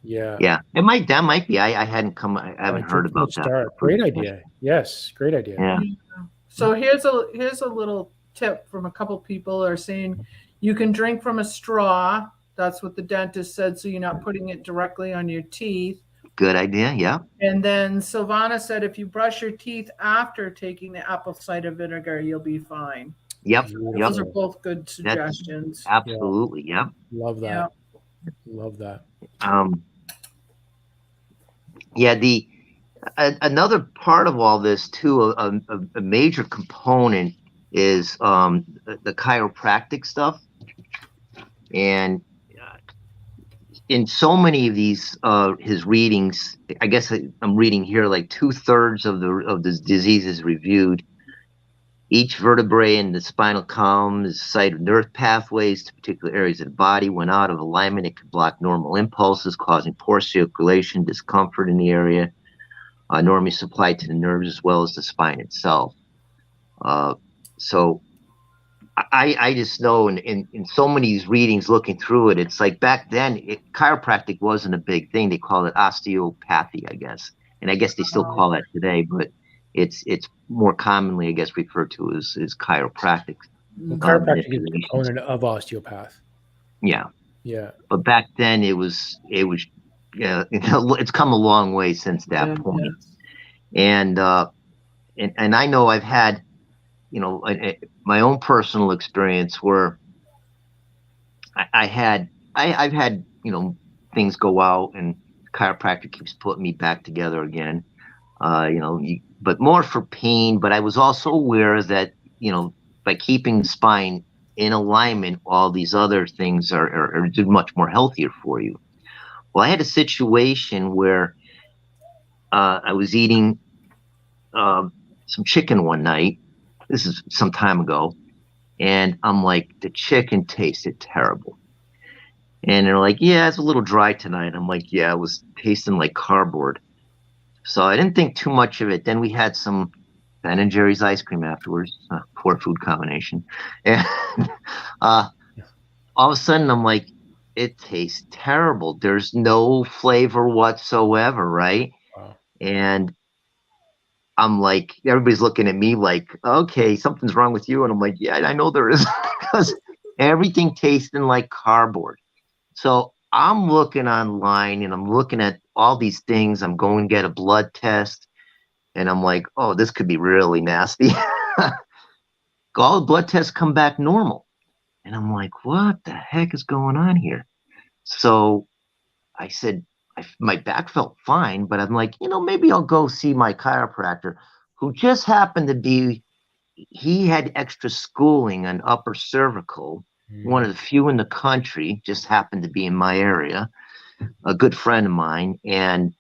Yeah. That might be. I haven't heard about that. Great idea. Yes, great idea. Yeah. So here's a little tip from a couple people are saying you can drink from a straw. That's what the dentist said, so you're not putting it directly on your teeth. Good idea, yeah. And then Silvana said if you brush your teeth after taking the apple cider vinegar, you'll be fine. Yep. Those are both good suggestions. Absolutely, yep. Love that. Yeah. Love that. Another part of all this too, a major component is the chiropractic stuff, and in so many of these his readings, I guess I'm reading here like 2/3 of the diseases reviewed. Each vertebrae in the spinal column is cited nerve pathways to particular areas of the body. When out of alignment, it could block normal impulses, causing poor circulation, discomfort in the area, normally supplied to the nerves as well as the spine itself. So I just know in so many of these readings, looking through it, it's like back then, chiropractic wasn't a big thing. They called it osteopathy, I guess. And I guess they still call that today, but it's more commonly, I guess, referred to as chiropractic. Well, chiropractic is a component of osteopath. Yeah. Yeah. But back then it was it's come a long way since that point. Yeah. And I know I've had, my own personal experience where I've had, things go out and chiropractic keeps putting me back together again. But more for pain. But I was also aware that, by keeping the spine in alignment, all these other things are much more healthier for you. Well, I had a situation where I was eating some chicken one night. This is some time ago. And I'm like, the chicken tasted terrible. And they're like, yeah, it's a little dry tonight. I'm like, yeah, it was tasting like cardboard. So I didn't think too much of it. Then we had some Ben & Jerry's ice cream afterwards. Poor food combination. And all of a sudden, I'm like, it tastes terrible. There's no flavor whatsoever, right? Wow. And I'm like, everybody's looking at me like, okay, something's wrong with you. And I'm like, yeah, I know there is, because everything tasting like cardboard. So I'm looking online and I'm looking at all these things. I'm going to get a blood test. And I'm like, oh, this could be really nasty. All the blood tests come back normal. And I'm like, what the heck is going on here? So I said, my back felt fine, but I'm like, maybe I'll go see my chiropractor, who just happened to be, he had extra schooling on upper cervical, one of the few in the country, just happened to be in my area, a good friend of mine. And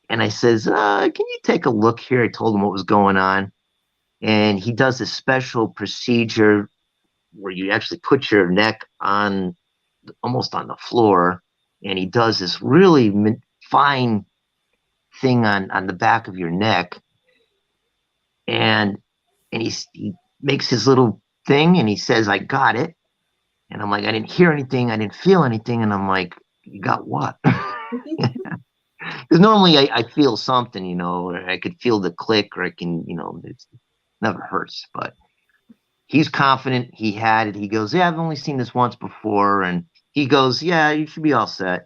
I says, can you take a look here? I told him what was going on. And he does a special procedure where you actually put your neck on, almost on the floor, and he does this really fine thing on the back of your neck, and he makes his little thing, and he says, I got it. And I'm like, I didn't hear anything, I didn't feel anything. And I'm like, you got what? Because normally I feel something, or I could feel the click, or I can, it never hurts. But he's confident he had it. He goes, yeah, I've only seen this once before. And he goes, yeah, you should be all set.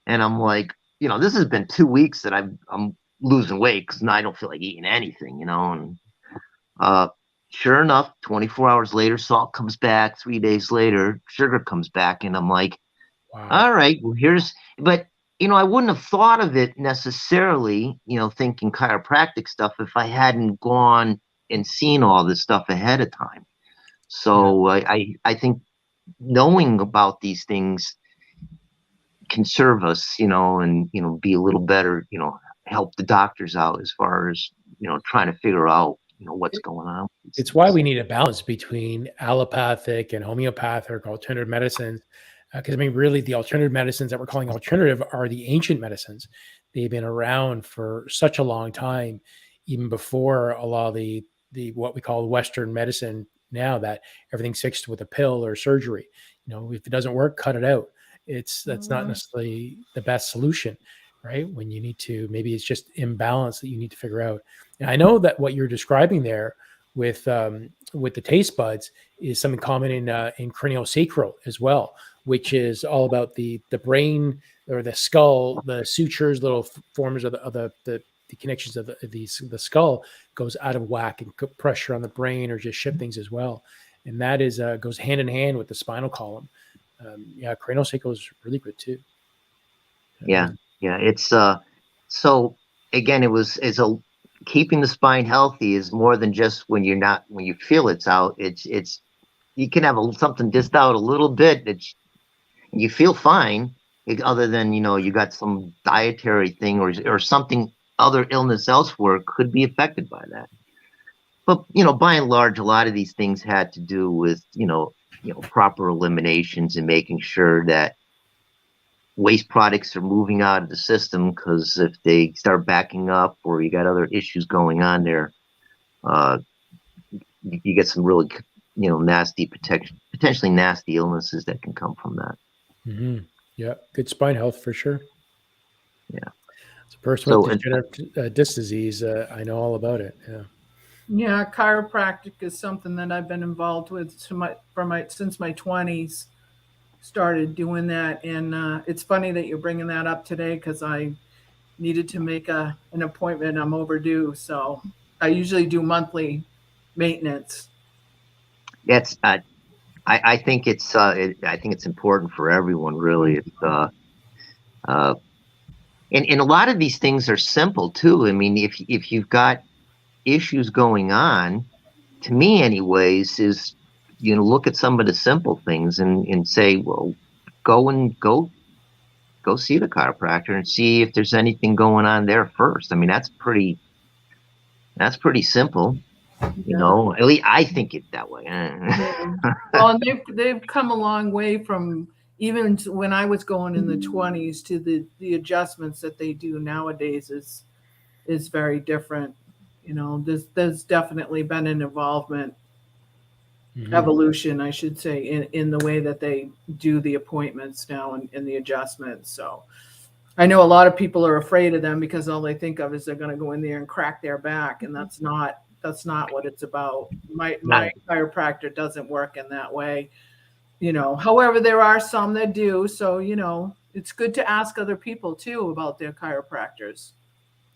And I'm like, this has been 2 weeks that I'm losing weight because now I don't feel like eating anything, and sure enough, 24 hours later, salt comes back. 3 days later, sugar comes back. And I'm like, Wow. all right, well, but I wouldn't have thought of it necessarily, thinking chiropractic stuff, if I hadn't gone and seen all this stuff ahead of time. So I think knowing about these things can serve us, and, be a little better, help the doctors out as far as, trying to figure out, what's going on. It's why we need a balance between allopathic and homeopathic alternative medicines. Because really the alternative medicines that we're calling alternative are the ancient medicines. They've been around for such a long time, even before a lot of the what we call Western medicine now, that everything's fixed with a pill or surgery. If it doesn't work, cut it out. That's not necessarily the best solution, right? When you need to, maybe it's just imbalance that you need to figure out. And I know that what you're describing there with the taste buds is something common in craniosacral as well, which is all about the brain or the skull, the sutures, little forms of the connections of the skull goes out of whack and put pressure on the brain or just shift things as well. And that is goes hand in hand with the spinal column. Craniosacral is really good too. Yeah. It's so again, keeping the spine healthy is more than just when you feel it's out. It's you can have something just out a little bit that you feel fine, other than you got some dietary thing or something, other illness elsewhere could be affected by that. But by and large, a lot of these things had to do with proper eliminations and making sure that waste products are moving out of the system, because if they start backing up or you got other issues going on there, you get some really nasty, potentially nasty illnesses that can come from that. Mm-hmm. Yeah, good spine health for sure. Yeah, as a person with degenerative disc disease, I know all about it. Yeah, chiropractic is something that I've been involved with since my 20s. Started doing that, and it's funny that you're bringing that up today, because I needed to make an appointment. I'm overdue, so I usually do monthly maintenance. That's I think it's important for everyone, really. And a lot of these things are simple too. I mean, if you've got issues going on, to me anyways, is look at some of the simple things and say, well, go see the chiropractor and see if there's anything going on there first. I mean, that's pretty simple. At least I think it that way. Well, and they've come a long way from even when I was going in the 20s to the adjustments that they do nowadays is very different. There's definitely been an involvement, evolution, I should say, in the way that they do the appointments now and the adjustments. So I know a lot of people are afraid of them because all they think of is they're going to go in there and crack their back, and that's not what it's about. My chiropractor doesn't work in that way. However, there are some that do. So, it's good to ask other people too about their chiropractors.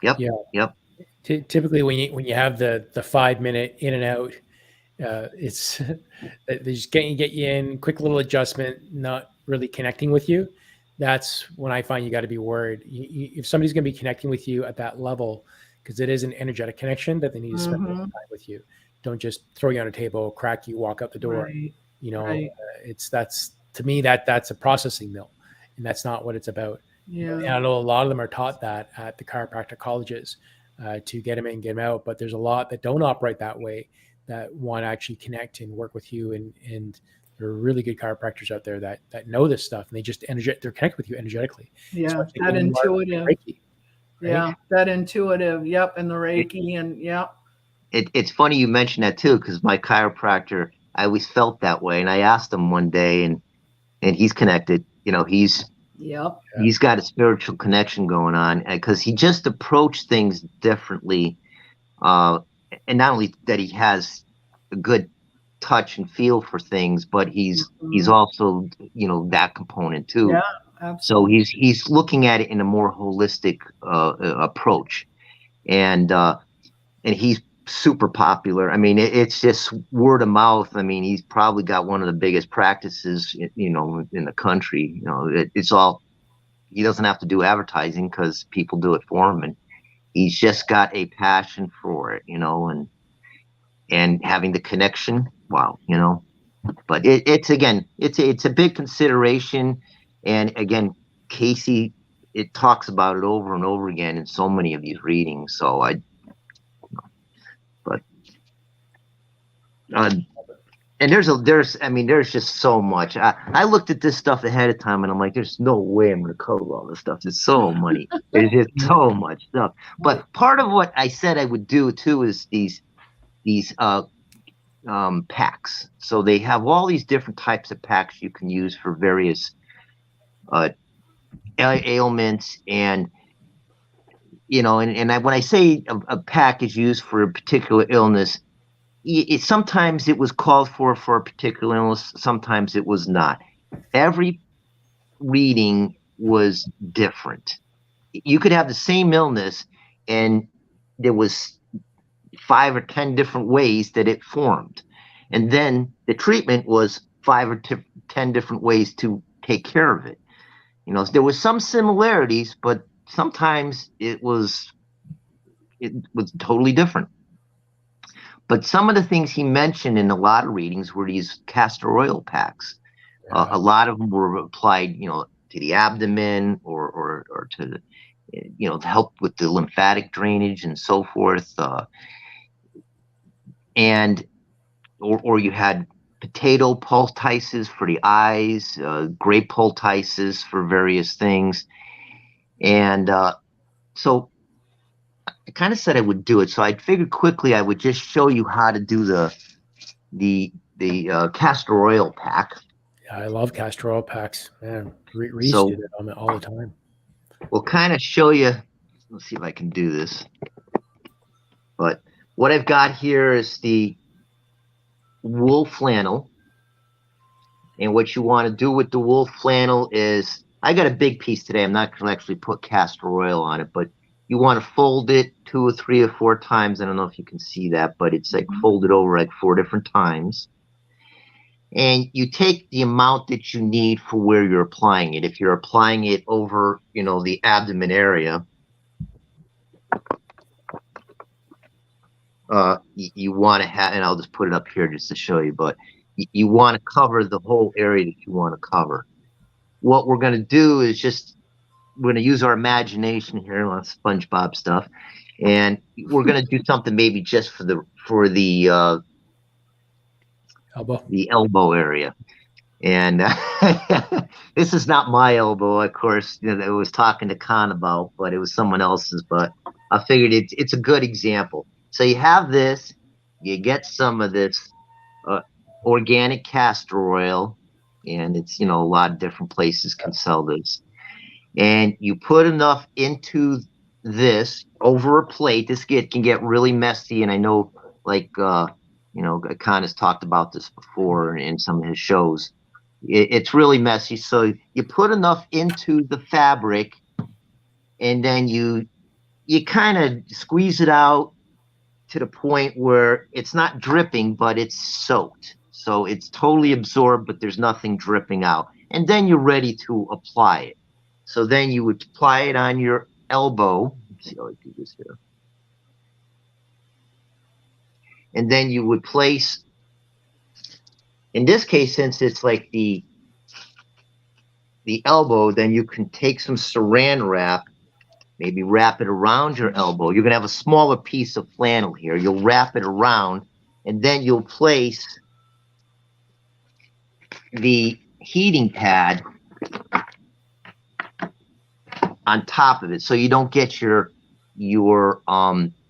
Yep. Yeah. Yep. Typically when you have the 5-minute in and out, It's they just get you in, quick little adjustment, not really connecting with you. That's when I find you got to be worried. If somebody's going to be connecting with you at that level, because it is an energetic connection, that they need to spend more time with you. Don't just throw you on a table, crack you, walk out the door. Right. You know, Right. that's to me that's a processing mill, and that's not what it's about. Yeah. And I know a lot of them are taught that at the chiropractic colleges to get them in, get them out. But there's a lot that don't operate that way, that want to actually connect and work with you. And there are really good chiropractors out there that know this stuff, and they just they're connected with you energetically. Yeah, Especially that when you are intuitive. Reiki, right? Yeah, that intuitive. Yep, and the Reiki, and yep. It's funny you mentioned that too, because my chiropractor, I always felt that way, and I asked him one day, and he's connected. You know, he's got a spiritual connection going on, because he just approached things differently, and not only that he has a good touch and feel for things, but he's also, you know, that component too. Yeah, absolutely. So he's looking at it in a more holistic approach, and he's super popular. I mean, it's just word of mouth. I mean, he's probably got one of the biggest practices, you know, in the country. You know, it's all, he doesn't have to do advertising because people do it for him, and he's just got a passion for it, you know, and having the connection. Wow, you know. But it's a big consideration, and again, Cayce, it talks about it over and over again in so many of these readings. So and there's just so much. I looked at this stuff ahead of time, and I'm like, there's no way I'm going to cover all this stuff. There's so many. There's just so much stuff. But part of what I said I would do too is these packs. So they have all these different types of packs you can use for various ailments, and you know, and when I say a pack is used for a particular illness, sometimes it was called for a particular illness, sometimes it was not. Every reading was different. You could have the same illness, and there was 5 or 10 different ways that it formed, and then the treatment was 5 or 10 different ways to take care of it. You know, there was some similarities, but sometimes it was totally different. But some of the things he mentioned in a lot of readings were these castor oil packs. A lot of them were applied, you know, to the abdomen or to the, you know, to help with the lymphatic drainage and so forth. Or you had potato poultices for the eyes, grape poultices for various things. And so I kind of said I would do it. So I figured quickly I would just show you how to do the castor oil pack. Yeah, I love castor oil packs. Man, Reese did it on it all the time. We'll kind of show you. Let's see if I can do this. But what I've got here is the wool flannel. And what you want to do with the wool flannel is, I got a big piece today. I'm not going to actually put castor oil on it, but you want to fold it 2 or 3 or 4 times. I don't know if you can see that, but it's like folded over like 4 different times. And you take the amount that you need for where you're applying it. If you're applying it over, you know, the abdomen area, you want to have, and I'll just put it up here just to show you, but you want to cover the whole area that you want to cover. What we're going to do is we're going to use our imagination here on SpongeBob stuff, and we're going to do something maybe just for the elbow area. And this is not my elbow, of course, you know, that I was talking to Khan about, but it was someone else's. But I figured it's a good example. So you have this, you get some of this organic castor oil, and it's, you know, a lot of different places can sell this. And you put enough into this over a plate. This can get really messy, and I know, like, you know, Khan has talked about this before in some of his shows. It's really messy. So you put enough into the fabric, and then you kind of squeeze it out, to the point where it's not dripping, but it's soaked. So it's totally absorbed, but there's nothing dripping out. And then you're ready to apply it. So then you would apply it on your elbow. Let's see how I do this here. And then you would place, in this case, since it's like the elbow, then you can take some saran wrap, maybe wrap it around your elbow. You're going to have a smaller piece of flannel here. You'll wrap it around, and then you'll place the heating pad on top of it, so you don't get your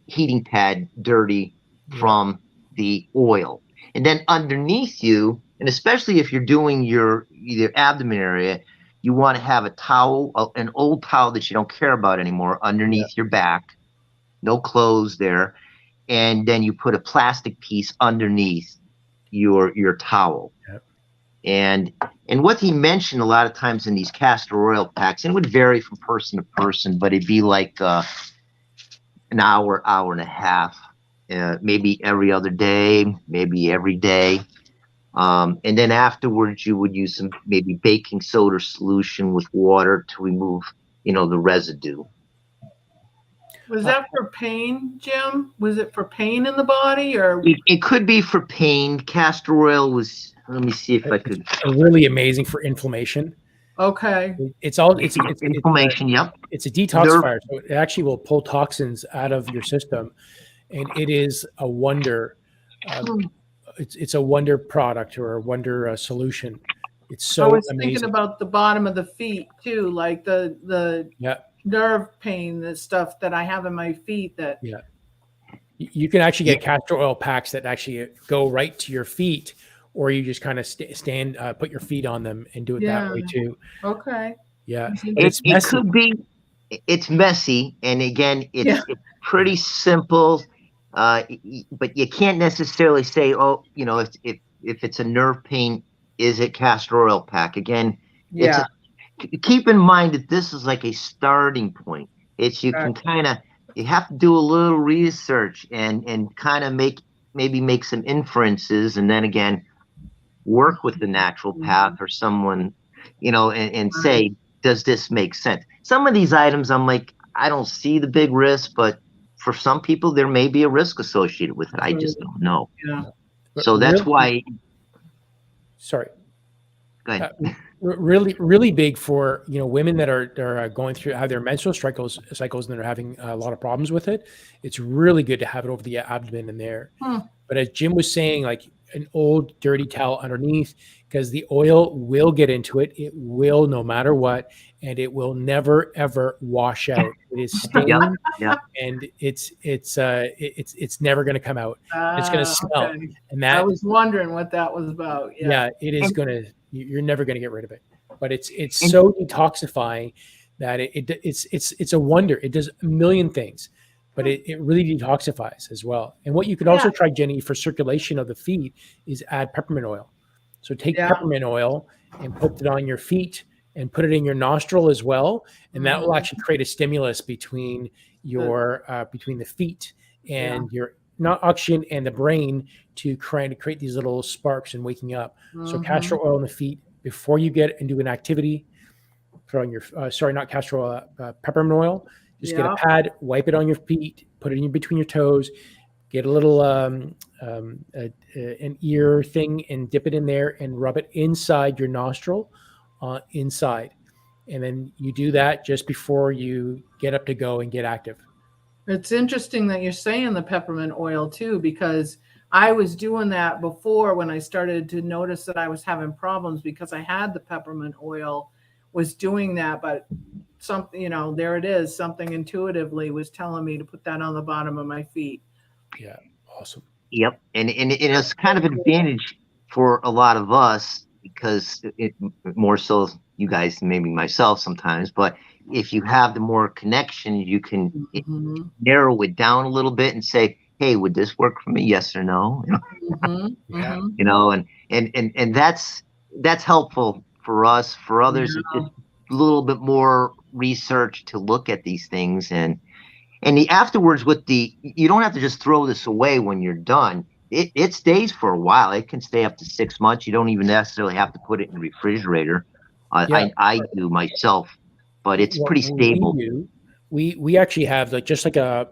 heating pad dirty from the oil. And then underneath you, and especially if you're doing your either abdomen area, you want to have a towel, an old towel that you don't care about anymore, underneath your back. No clothes there. And then you put a plastic piece underneath your towel. Yep. And what he mentioned a lot of times in these castor oil packs, and it would vary from person to person, but it'd be like an hour, hour and a half, maybe every other day, maybe every day. And then afterwards, you would use some maybe baking soda solution with water to remove, the residue. Was that for pain, Jim? Was it for pain in the body, or? It could be for pain. Castor oil was. Let me see if I could. It's really amazing for inflammation. Okay. It's inflammation. Yep. It's a detoxifier, so it actually will pull toxins out of your system, and it is a wonder. It's a wonder product or a wonder solution. It's so amazing. I was thinking about the bottom of the feet too, like the nerve pain, the stuff that I have in my feet. That you can actually get castor oil packs that actually go right to your feet, or you just kind of stand, put your feet on them and do it that way too. Okay. Yeah, it could be. It's messy, and again, it's pretty simple. But you can't necessarily say, if it's a nerve pain, is it castor oil pack? Again, keep in mind that this is like a starting point. You have to do a little research and kind of make some inferences, and then again, work with the natural path or someone, and say, does this make sense? Some of these items, I'm like, I don't see the big risk, but for some people, there may be a risk associated with it. I just don't know. Yeah. So that's why. Sorry. Go ahead. Really, really big for women that are going through have their menstrual cycles and they're having a lot of problems with it. It's really good to have it over the abdomen in there. But as Jim was saying, like an old dirty towel underneath, because the oil will get into it. It will, no matter what, and it will never ever wash out. It is stained, and it's never going to come out. It's going to smell. Okay. And that I was wondering what that was about. Yeah, it is going to. You're never going to get rid of it. But it's so detoxifying that it's a wonder. It does a million things. But it really detoxifies as well. And what you can also try, Jenny, for circulation of the feet is add peppermint oil. So take peppermint oil and put it on your feet and put it in your nostril as well. And that will actually create a stimulus between between the feet and your oxygen and the brain to create these little sparks and waking up. So castor oil on the feet before you get into an activity. Put on your not castor oil, peppermint oil. Just get a pad, wipe it on your feet, put it in between your toes, get a little an ear thing and dip it in there and rub it inside your nostril, inside. And then you do that just before you get up to go and get active. It's interesting that you're saying the peppermint oil too, because I was doing that before when I started to notice that I was having problems because I had the peppermint oil, was doing that, but something, there it is. Something intuitively was telling me to put that on the bottom of my feet. Yeah. Awesome. Yep. And it's kind of an advantage for a lot of us because it more so you guys, maybe myself sometimes, but if you have the more connection, you can narrow it down a little bit and say, hey, would this work for me? Yes or no? And that's helpful for us. For others, it's just a little bit more research to look at these things. And And the afterwards you don't have to just throw this away when you're done. It stays for a while. It can stay up to 6 months. You don't even necessarily have to put it in the refrigerator. I do myself, but it's What pretty stable. We actually have just like a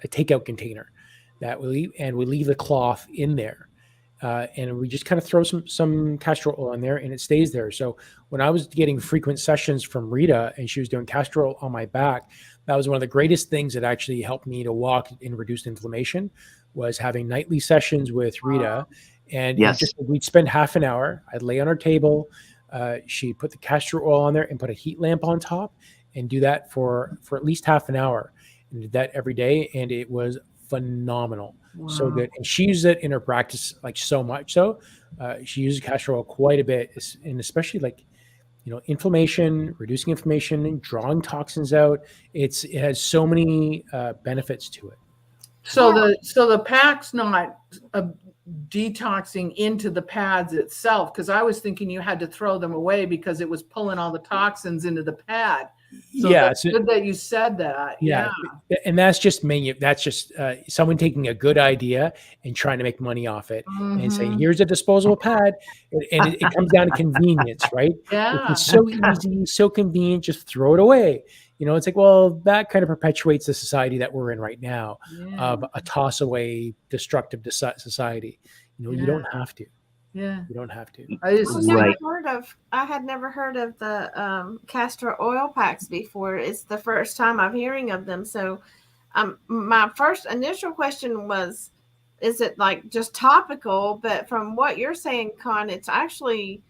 takeout container that we leave the cloth in there, and we just kind of throw some castor oil in there, and it stays there. So when I was getting frequent sessions from Rita, and she was doing castor oil on my back, that was one of the greatest things that actually helped me to walk and reduce inflammation. Was having nightly sessions with Rita, and Yes. we'd spend half an hour. I'd lay on her table. She put the castor oil on there and put a heat lamp on top, and do that for at least half an hour, and did that every day, and it was phenomenal. Wow. So good. And she uses it in her practice so much so. She uses castor oil quite a bit, and especially inflammation, reducing inflammation, drawing toxins out. It has so many benefits to it. So the pack's not detoxing into the pads itself, because I was thinking you had to throw them away because it was pulling all the toxins into the pad. So that's good that you said that. Yeah. And that's just someone taking a good idea and trying to make money off it, and saying, here's a disposable pad. And it comes down to convenience, right? Yeah. It's so easy, so convenient, just throw it away. It's like, well, that kind of perpetuates the society that we're in right now, of a toss away destructive society. You don't have to. Yeah. You don't have to. I had never heard of the castor oil packs before. It's the first time I'm hearing of them. So my first initial question was, is it like just topical? But from what you're saying, Con, it's actually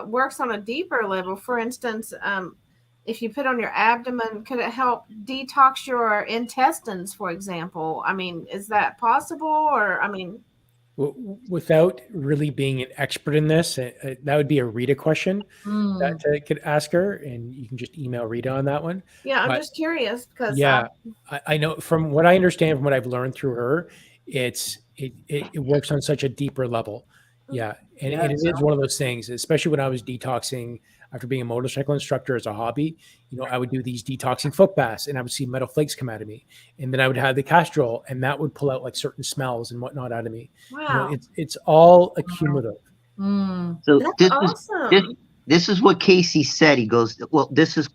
works on a deeper level. For instance, if you put on your abdomen, could it help detox your intestines, for example? I mean, is that possible? Or, without really being an expert in this, that would be a Rita question that I could ask her, and you can just email Rita on that one. Yeah, I'm just curious because I know from what I understand, from what I've learned through her, it works on such a deeper level. Yeah, and it is one of those things, especially when I was detoxing after being a motorcycle instructor as a hobby. I would do these detoxing foot baths, and I would see metal flakes come out of me, and then I would have the castor oil, and that would pull out like certain smells and whatnot out of me. Wow, it's all accumulative. So that's awesome. This is what Cayce said. He goes, well, this is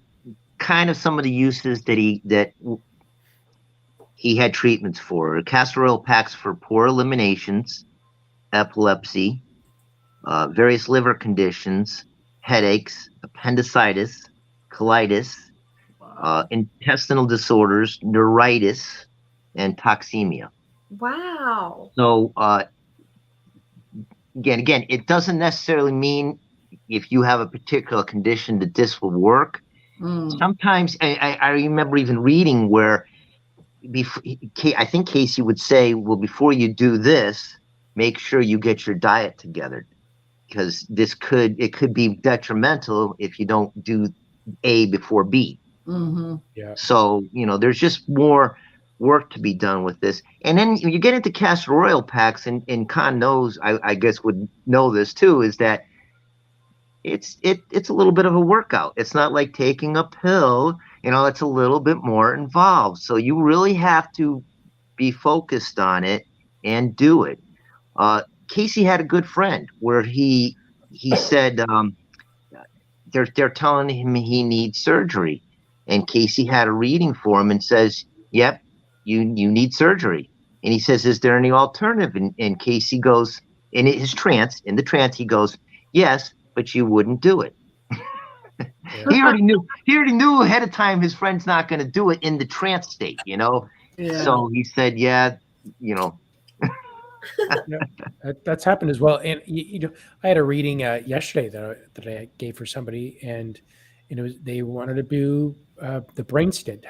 kind of some of the uses that he had treatments for. Castor oil packs for pore eliminations, epilepsy, various liver conditions, headaches, appendicitis, colitis, intestinal disorders, neuritis, and toxemia. Wow. So again, it doesn't necessarily mean if you have a particular condition that this will work. Sometimes I remember even reading where I think Cayce would say, well, before you do this, make sure you get your diet together, because it could be detrimental if you don't do A before B. Yeah. So, there's just more work to be done with this. And then you get into castor oil packs, and Con knows, I guess would know this too, is that it's a little bit of a workout. It's not like taking a pill, it's a little bit more involved. So you really have to be focused on it and do it. Cayce had a good friend where he said they're telling him he needs surgery, and Cayce had a reading for him and says, "Yep, you need surgery." And he says, "Is there any alternative?" And Cayce goes, in the trance, he goes, "Yes, but you wouldn't do it." He already knew ahead of time his friend's not going to do it in the trance state, Yeah. So he said, "Yeah, That's happened as well. And I had a reading yesterday that I gave for somebody, and they wanted to do the brain stint.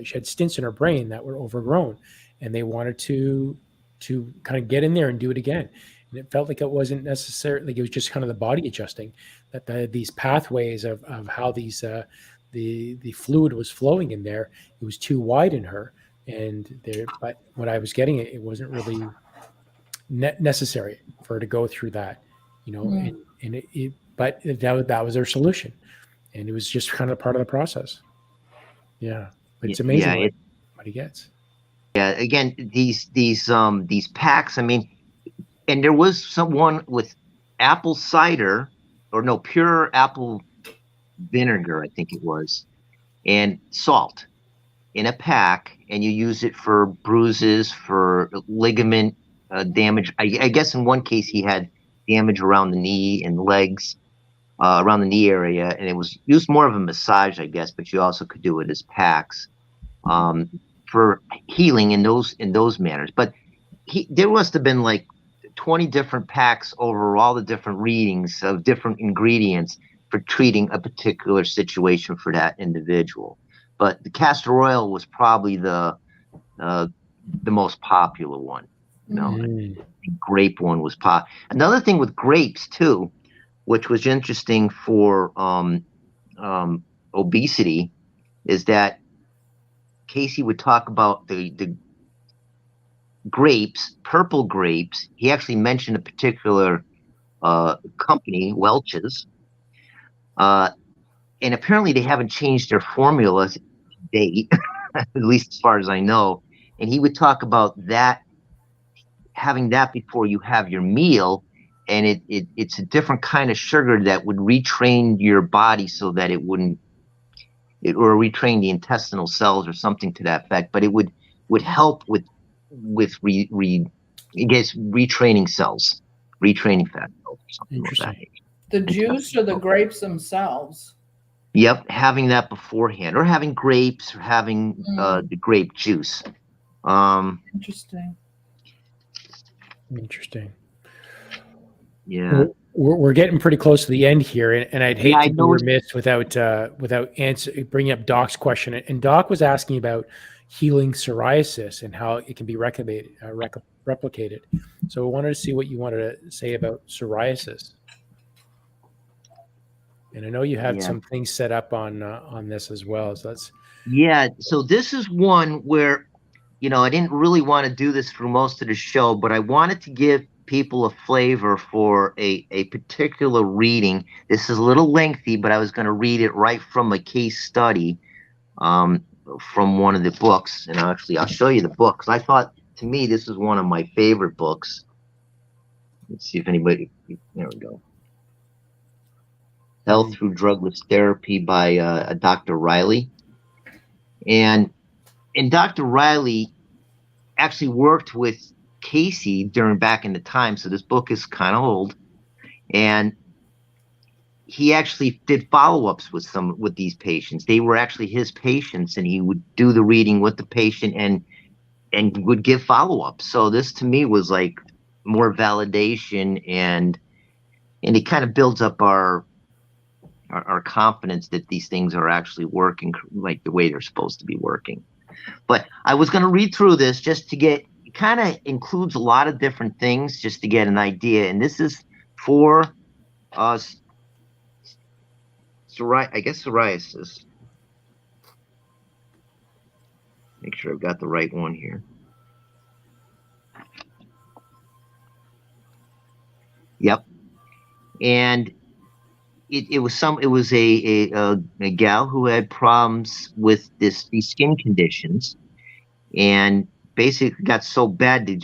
She had stints in her brain that were overgrown, and they wanted to kind of get in there and do it again. And it felt like it wasn't necessarily, it was just kind of the body adjusting, that these pathways of how these the fluid was flowing in there, it was too wide in her, but when I was getting it wasn't really necessary for her to go through that, but that was their solution, and it was just kind of part of the process. Yeah, but it's amazing. body gets. Yeah, again, these packs, I mean, and there was someone with apple cider, or no, pure apple vinegar, I think it was, and salt in a pack, and you use it for bruises, for ligament damage. I guess in one case he had damage around the knee and legs, around the knee area, and it was used more of a massage, I guess, but you also could do it as packs for healing in those manners. But there must have been like 20 different packs over all the different readings of different ingredients for treating a particular situation for that individual. But the castor oil was probably the most popular one. You know, the grape one was pop. Another thing with grapes too, which was interesting for obesity, is that Cayce would talk about the grapes, purple grapes. He actually mentioned a particular company, Welch's, and apparently they haven't changed their formula to date, at least as far as I know. And he would talk about that, having that before you have your meal, and it's a different kind of sugar that would retrain your body so that it wouldn't, or retrain the intestinal cells or something to that effect. But it would help with retraining cells, retraining fat cells or something. Interesting. Like that. The juice or the grapes themselves? Yep, having that beforehand, or having grapes, or having the grape juice. Interesting. Interesting. Yeah. We're getting pretty close to the end here, and I'd hate to be remiss without bringing up Doc's question. And Doc was asking about healing psoriasis and how it can be replicated. So I wanted to see what you wanted to say about psoriasis. And I know you had some things set up on this as well. So that's So this is one where, I didn't really want to do this for most of the show, but I wanted to give people a flavor for a particular reading. This is a little lengthy, but I was going to read it right from a case study from one of the books. And I'll show you the book, because I thought, to me, this is one of my favorite books. Let's see if anybody, there we go. Health Through Drugless Therapy by Dr. Riley. And Dr. Riley actually worked with Cayce back in the time, so this book is kind of old. And he actually did follow-ups with these patients. They were actually his patients, and he would do the reading with the patient and would give follow-ups. So this to me was like more validation, and it kind of builds up our confidence that these things are actually working like the way they're supposed to be working. But I was going to read through this just to get, it kind of includes a lot of different things just to get an idea. And this is for psoriasis. Make sure I've got the right one here. Yep. And it was a gal who had problems with these skin conditions, and basically got so bad that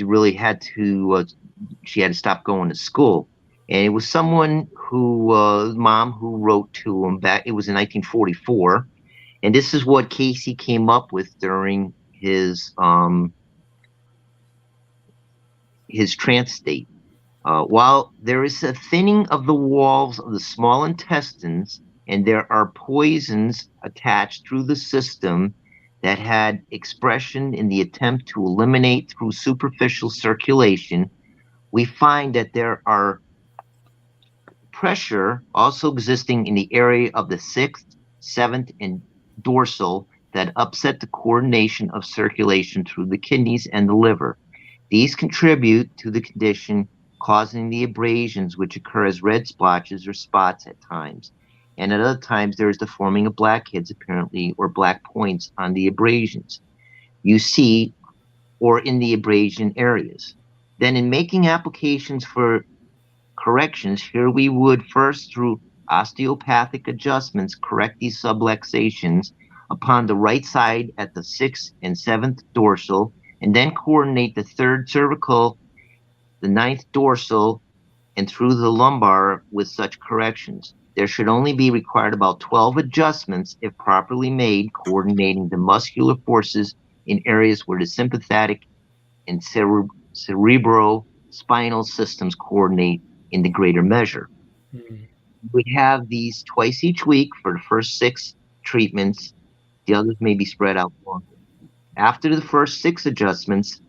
she had to stop going to school. And it was someone mom who wrote to him back. It was in 1944, and this is what Cayce came up with during his trance state. While there is a thinning of the walls of the small intestines, and there are poisons attached through the system that had expression in the attempt to eliminate through superficial circulation, we find that there are pressure also existing in the area of the 6th, 7th, and dorsal that upset the coordination of circulation through the kidneys and the liver. These contribute to the condition, causing the abrasions, which occur as red splotches or spots at times. And at other times, there is the forming of blackheads, apparently, or black points on the abrasions you see, or in the abrasion areas. Then in making applications for corrections, here we would first, through osteopathic adjustments, correct these subluxations upon the right side at the 6th and 7th dorsal, and then coordinate the 3rd cervical, the 9th dorsal, and through the lumbar with such corrections. There should only be required about 12 adjustments if properly made, coordinating the muscular forces in areas where the sympathetic and cerebrospinal systems coordinate in the greater measure. We have these twice each week for the first 6 treatments. The others may be spread out longer. After the first 6 adjustments,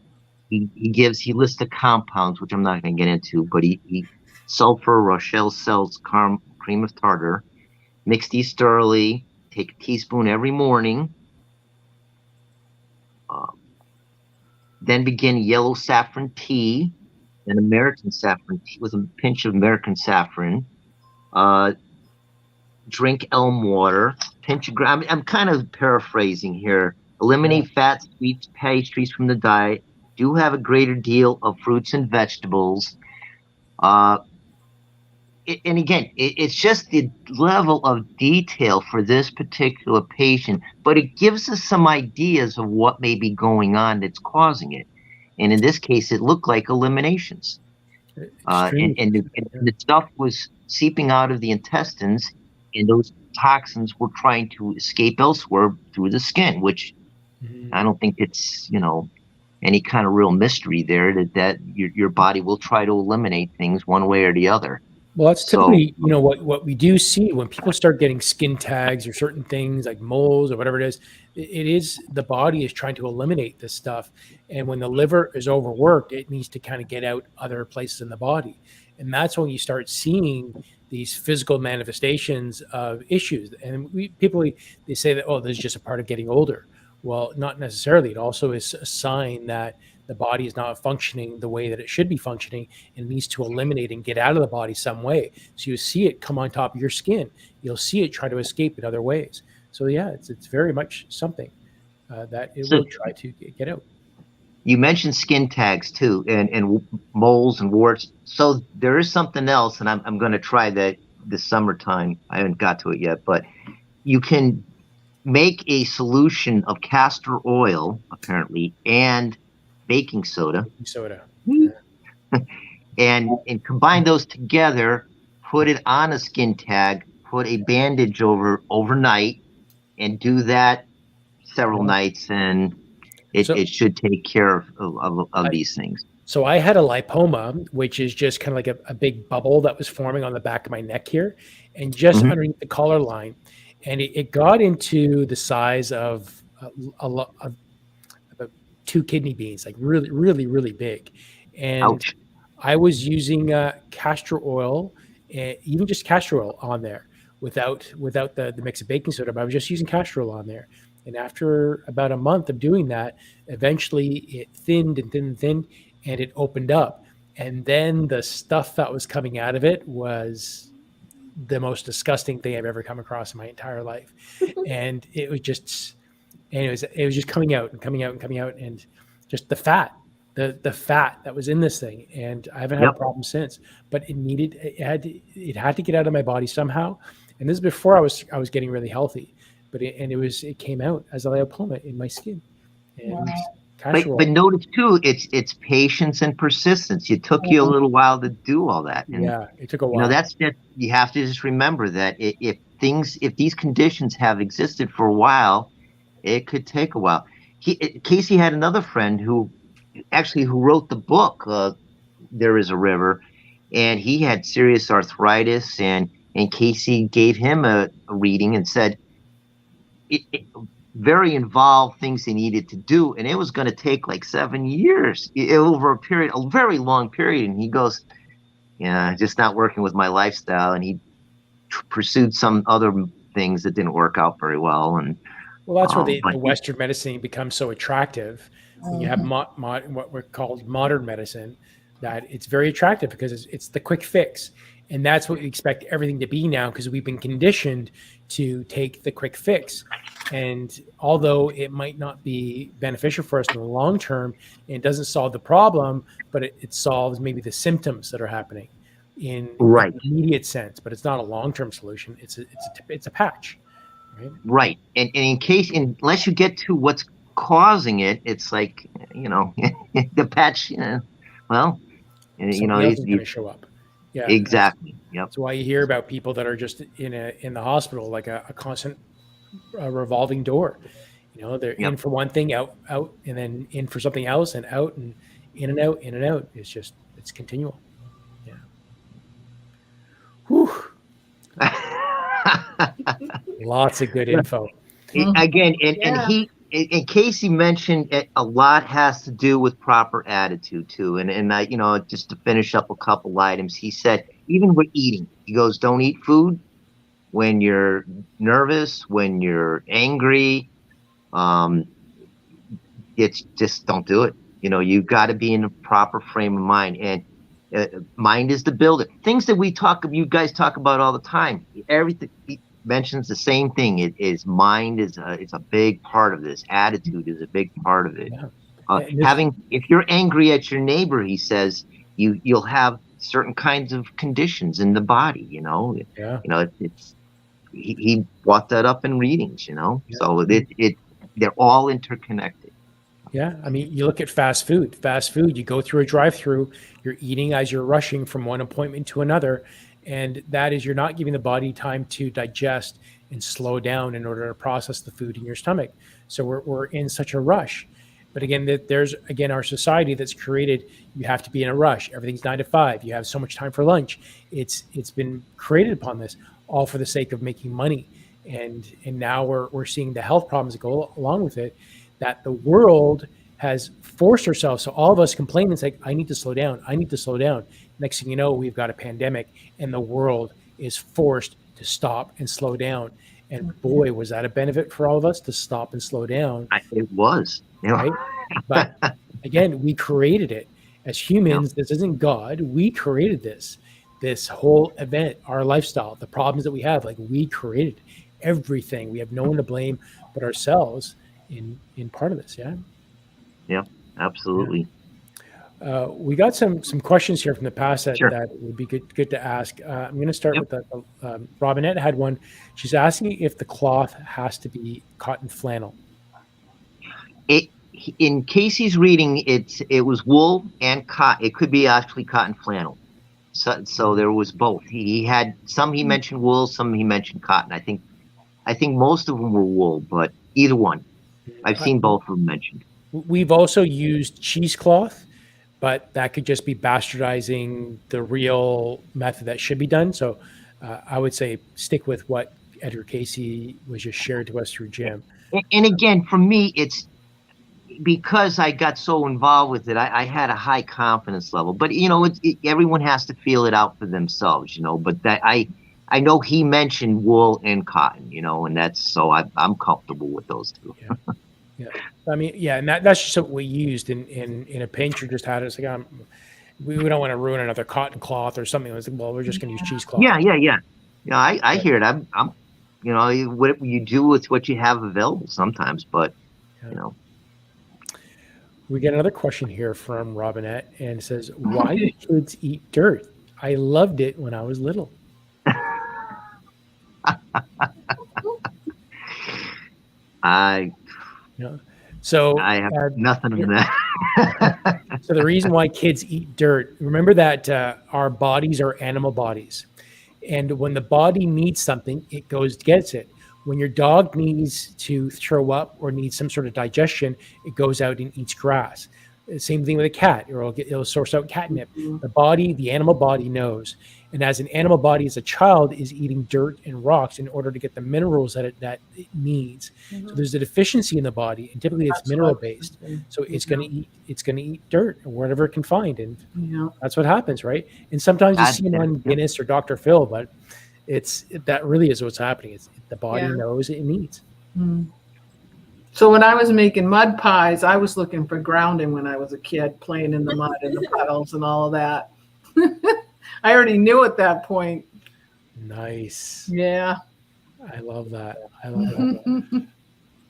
he lists the compounds, which I'm not going to get into, but he sulfur, Rochelle cells, cream of tartar. Mix these thoroughly. Take a teaspoon every morning. Then begin yellow saffron tea, then American saffron tea with a pinch of American saffron. Drink elm water. Pinch of I'm kind of paraphrasing here. Eliminate fat, sweets, pastries from the diet. Do have a greater deal of fruits and vegetables. And again, it's just the level of detail for this particular patient, but it gives us some ideas of what may be going on that's causing it. And in this case, it looked like eliminations. And the stuff was seeping out of the intestines, and those toxins were trying to escape elsewhere through the skin, which I don't think it's, any kind of real mystery there that your body will try to eliminate things one way or the other. Well, that's typically, what we do see when people start getting skin tags or certain things like moles or whatever it is the body is trying to eliminate this stuff. And when the liver is overworked, it needs to kind of get out other places in the body. And that's when you start seeing these physical manifestations of issues. And they say that, this is just a part of getting older. Well, not necessarily. It also is a sign that the body is not functioning the way that it should be functioning and needs to eliminate and get out of the body some way. So you see it come on top of your skin. You'll see it try to escape in other ways. So yeah, it's very much something that it will try to get out. You mentioned skin tags too, and moles and warts. So there is something else, and I'm going to try that this summertime. I haven't got to it yet, but you can make a solution of castor oil, apparently, and baking soda. And combine those together, put it on a skin tag, put a bandage overnight, and do that several nights, and it should take care of these things. So I had a lipoma, which is just kind of like a big bubble that was forming on the back of my neck here, and just underneath the collar line. And it got into the size of about 2 kidney beans, like really, really, really big. And ouch. I was using castor oil, even just castor oil on there without the mix of baking soda, but I was just using castor oil on there. And after about a month of doing that, eventually it thinned and thinned and thinned, and it opened up. And then the stuff that was coming out of it was the most disgusting thing I've ever come across in my entire life. And it was just coming out and coming out and coming out, and just the fat that was in this thing. And I haven't had a problem since, but it had to get out of my body somehow. And this is before I was getting really healthy, but it came out as a lipoma in my skin. And but notice too, it's patience and persistence. It took you a little while to do all that. And, it took a while. You have to just remember that if these conditions have existed for a while, it could take a while. Cayce had another friend who wrote the book, There Is a River, and he had serious arthritis, and Cayce gave him a reading and said very involved things he needed to do, and it was going to take like 7 years over a very long period. And he goes, just not working with my lifestyle, and he pursued some other things that didn't work out very well. And well, that's where the Western medicine becomes so attractive. When you have what we're called modern medicine, that it's very attractive because it's the quick fix. And that's what we expect everything to be now, because we've been conditioned to take the quick fix. And although it might not be beneficial for us in the long term, it doesn't solve the problem, but it solves maybe the symptoms that are happening in an immediate sense. But it's not a long-term solution. It's a patch. Right. And in case, unless you get to what's causing it, it's like, the patch, well, Something else is going to show up. Yeah, exactly. Yep. That's why you hear about people that are just in the hospital, like a constant revolving door. They're Yep. in for one thing, out, and then in for something else, and out, and in and out, in and out. It's continual. Yeah. Whew. Lots of good info. Again, and Cayce mentioned a lot has to do with proper attitude too. And I, just to finish up a couple items, he said, even with eating, he goes, don't eat food when you're nervous, when you're angry. It's just don't do it. You've got to be in a proper frame of mind, and mind is the builder. Things that you guys talk about all the time. Everything he mentions the same thing. It is mind is it's a big part of this. Attitude is a big part of it. Yeah. If you're angry at your neighbor, he says you'll have certain kinds of conditions in the body. Yeah. He brought that up in readings. Yeah. So they're all interconnected. Yeah, I mean, you look at fast food. Fast food, you go through a drive-through, you're eating as you're rushing from one appointment to another, and that is, you're not giving the body time to digest and slow down in order to process the food in your stomach. So we're in such a rush. But again, there's our society that's created, you have to be in a rush. Everything's 9 to 5. You have so much time for lunch. It's been created upon this, all for the sake of making money. And now we're seeing the health problems that go along with it, that the world has forced ourselves. So all of us complain and say, I need to slow down. I need to slow down. Next thing you know, we've got a pandemic and the world is forced to stop and slow down. And boy, was that a benefit for all of us to stop and slow down. It was. Right? But again, we created it. As humans, this isn't God. We created this whole event, our lifestyle, the problems that we have. Like, we created everything. We have no one to blame but ourselves in part of this. Yeah, absolutely. Yeah. We got some questions here from the past that would be good to ask. I'm going to start with Robinette had one. She's asking if the cloth has to be cotton flannel. In Cayce's reading, it was wool and cotton. It could be actually cotton flannel. So there was both. He had some. He mentioned wool. Some he mentioned cotton. I think most of them were wool, but either one. I've seen both of them mentioned. We've also used cheesecloth, but that could just be bastardizing the real method that should be done. So I would say stick with what Edgar Cayce was just shared to us through Jim. And again, for me, it's because I got so involved with it, I had a high confidence level. But, everyone has to feel it out for themselves, But that I know he mentioned wool and cotton, and that's so I'm comfortable with those two. Yeah. I mean, and that's just what we used in a pinch. Just had it. It's like we don't want to ruin another cotton cloth or something. It's like, well, we're just going to use cheesecloth. Yeah. I hear it. I'm what you do with what you have available sometimes, but We get another question here from Robinette, and it says, "Why do kids eat dirt? I loved it when I was little." So I have nothing on that. So the reason why kids eat dirt, remember that our bodies are animal bodies. And when the body needs something, it goes gets it. When your dog needs to throw up or needs some sort of digestion, it goes out and eats grass. Same thing with a cat, or it'll source out catnip. The animal body knows. And as an animal body, as a child, is eating dirt and rocks in order to get the minerals that it needs. So there's a deficiency in the body, and typically it's mineral based. So it's going to eat dirt or whatever it can find, and that's what happens, right? And sometimes you see it on Guinness or Dr. Phil, but that really is what's happening. It's the body knows it needs. So when I was making mud pies, I was looking for grounding when I was a kid, playing in the mud and the puddles and all of that. I already knew at that point. Nice. Yeah. I love that.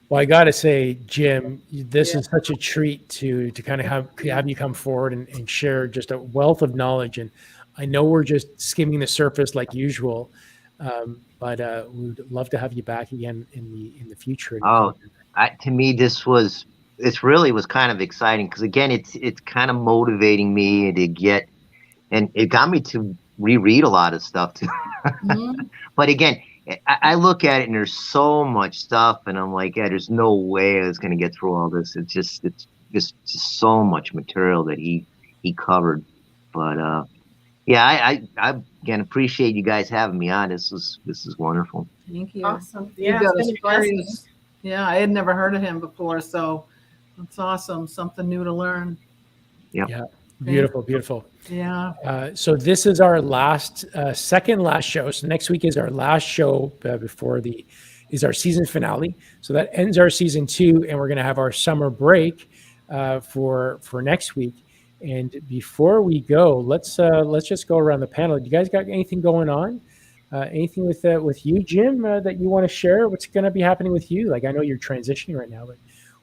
Well, I got to say, Jim, this is such a treat to kind of have you come forward and share just a wealth of knowledge. And I know we're just skimming the surface like usual, But we'd love to have you back again in the future. Oh, to me, this really was kind of exciting because again, it's kind of motivating me to get, and it got me to reread a lot of stuff too. But again, I look at it and there's so much stuff, and I'm like, yeah, there's no way I was going to get through all this. It's just so much material that he covered. But yeah, I again appreciate you guys having me on. This is wonderful. Thank you. Awesome. You've Yeah, got it's a been a blessing. serious- Yeah, I had never heard of him before, so that's awesome. Something new to learn. Yeah, beautiful, beautiful. Yeah. So this is our second last show. So next week is our last show before is our season finale. So that ends our season 2, and we're going to have our summer break for next week. And before we go, let's just go around the panel. You guys got anything going on? Anything with you, Jim, that you want to share? What's going to be happening with you? Like, I know you're transitioning right now, but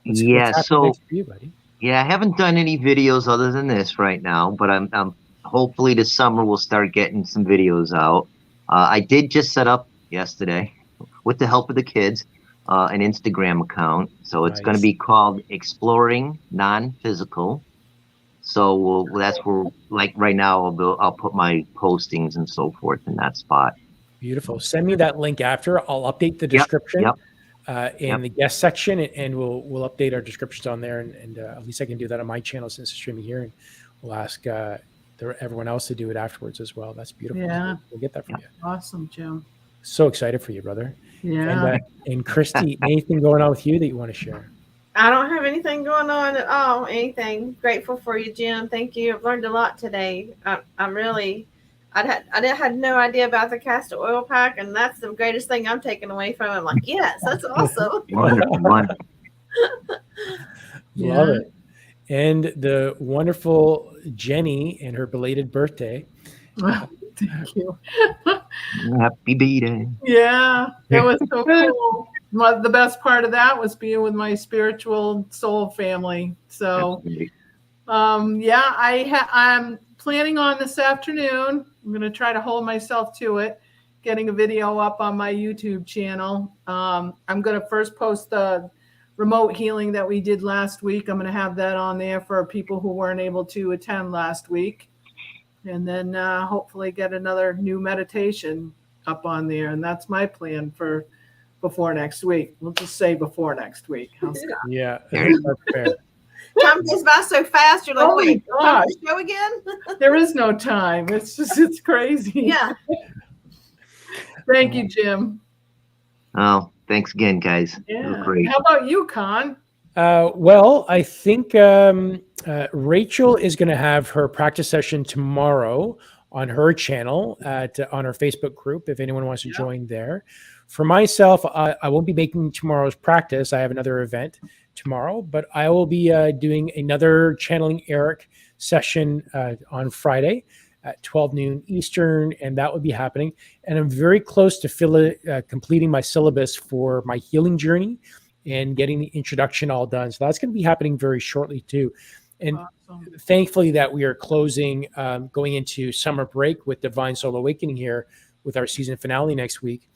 what's happening next for you, buddy? Yeah, I haven't done any videos other than this right now, but I'm hopefully this summer we'll start getting some videos out. I did just set up yesterday, with the help of the kids, an Instagram account. So it's going to be called Exploring Non-Physical. So that's where, like right now, I'll put my postings and so forth in that spot. Beautiful. Send me that link after. I'll update the description in the guest section, and we'll update our descriptions on there. And at least I can do that on my channel since it's streaming here, and we'll ask everyone else to do it afterwards as well. That's beautiful. Yeah. We'll get that from you. Awesome, Jim. So excited for you, brother. Yeah. And Christy, anything going on with you that you want to share? I don't have anything going on at all. Anything. Grateful for you, Jim. Thank you. I've learned a lot today. I'm really. I had no idea about the castor oil pack, and that's the greatest thing I'm taking away from it. I'm like, yes, that's awesome. Wonderful. Love it. And the wonderful Jenny and her belated birthday. Thank you. Happy B-Day. Yeah, that was so cool. The best part of that was being with my spiritual soul family. So, I'm planning on this afternoon. I'm going to try to hold myself to it, getting a video up on my YouTube channel. I'm going to first post the remote healing that we did last week. I'm going to have that on there for people who weren't able to attend last week. And then hopefully get another new meditation up on there. And that's my plan for before next week. We'll just say before next week. How's that? Yeah, that's fair. Time goes by so fast. You're like, Oh my wait, time gosh. to show again? There is no time. It's crazy. Yeah. Thank you, Jim. Oh, thanks again, guys. Yeah. Great. How about you, Con? Well, I think Rachel is going to have her practice session tomorrow on her channel on her Facebook group, if anyone wants to join there. For myself, I won't be making tomorrow's practice. I have another event tomorrow, but I will be doing another Channeling Eric session on Friday at 12 noon Eastern, and that will be happening. And I'm very close to completing my syllabus for my healing journey and getting the introduction all done. So that's going to be happening very shortly too. And thankfully that we are closing, going into summer break with Divine Soul Awakening here with our season finale next week.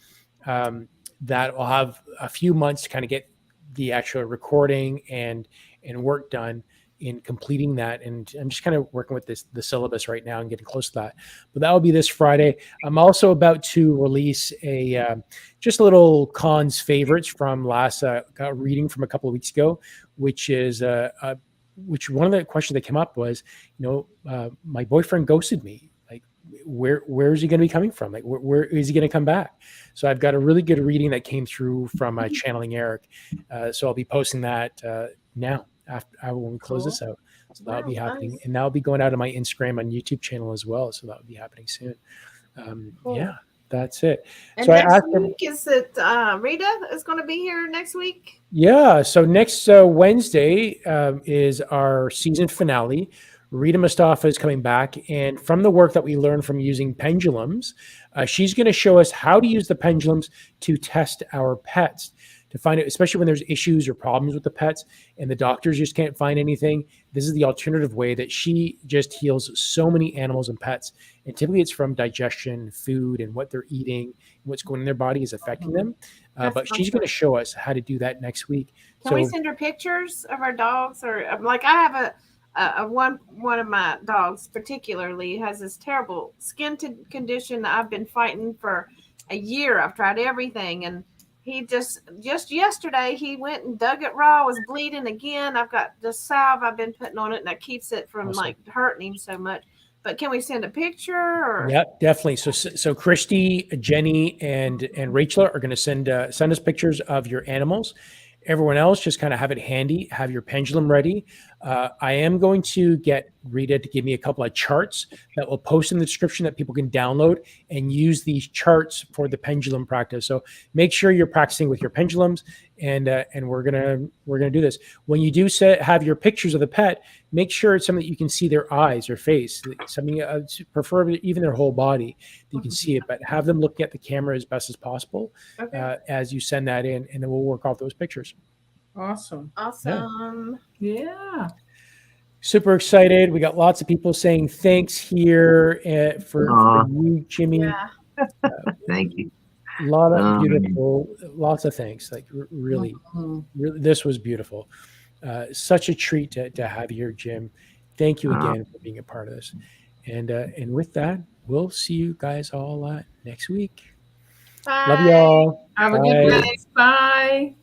That will have a few months to kind of get the actual recording and work done in completing that. And I'm just kind of working with the syllabus right now and getting close to that. But that will be this Friday. I'm also about to release just a little Con's favorites from last reading from a couple of weeks ago, which is which one of the questions that came up was, my boyfriend ghosted me. Like, where is he going to be coming from? Like, where is he going to come back? So I've got a really good reading that came through from Channeling Eric. So I'll be posting that now when we close this out. So that'll be happening. Nice. And that'll be going out on my Instagram and YouTube channel as well. So that'll be happening soon. Yeah, that's it. And so next week, is it Rita is going to be here next week? Yeah. So next Wednesday is our season finale. Rita Mustafa is coming back. And from the work that we learned from using pendulums, she's going to show us how to use the pendulums to test our pets. to find it, especially when there's issues or problems with the pets and the doctors just can't find anything. This is the alternative way that she just heals so many animals and pets. And typically it's from digestion, food, and what they're eating, what's going in their body is affecting them. But she's going to show us how to do that next week. Can we send her pictures of our dogs? Or like I have one of my dogs particularly has this terrible skin condition that I've been fighting for a year. I've tried everything, and he just yesterday he went and dug it raw, was bleeding again. I've got the salve I've been putting on it, and that keeps it from like hurting him so much. But can we send a picture? Or? Yep, definitely. So Christy, Jenny, and Rachel are going to send us pictures of your animals. Everyone else, just kind of have it handy, have your pendulum ready. I am going to get Rita to give me a couple of charts that we'll post in the description that people can download and use these charts for the pendulum practice. So make sure you're practicing with your pendulums, and we're gonna do this. When you do have your pictures of the pet, make sure it's something that you can see their eyes or face, something preferably even their whole body that you can see it. But have them look at the camera as best as possible as you send that in, and then we'll work off those pictures. Awesome. Yeah. Super excited. We got lots of people saying thanks here for you, Jimmy. Yeah. Thank you. A lot of beautiful, lots of thanks. Like really, this was beautiful. Such a treat to have you here, Jim. Thank you again for being a part of this. And with that, we'll see you guys all next week. Bye. Love you all. Have a good day. Bye.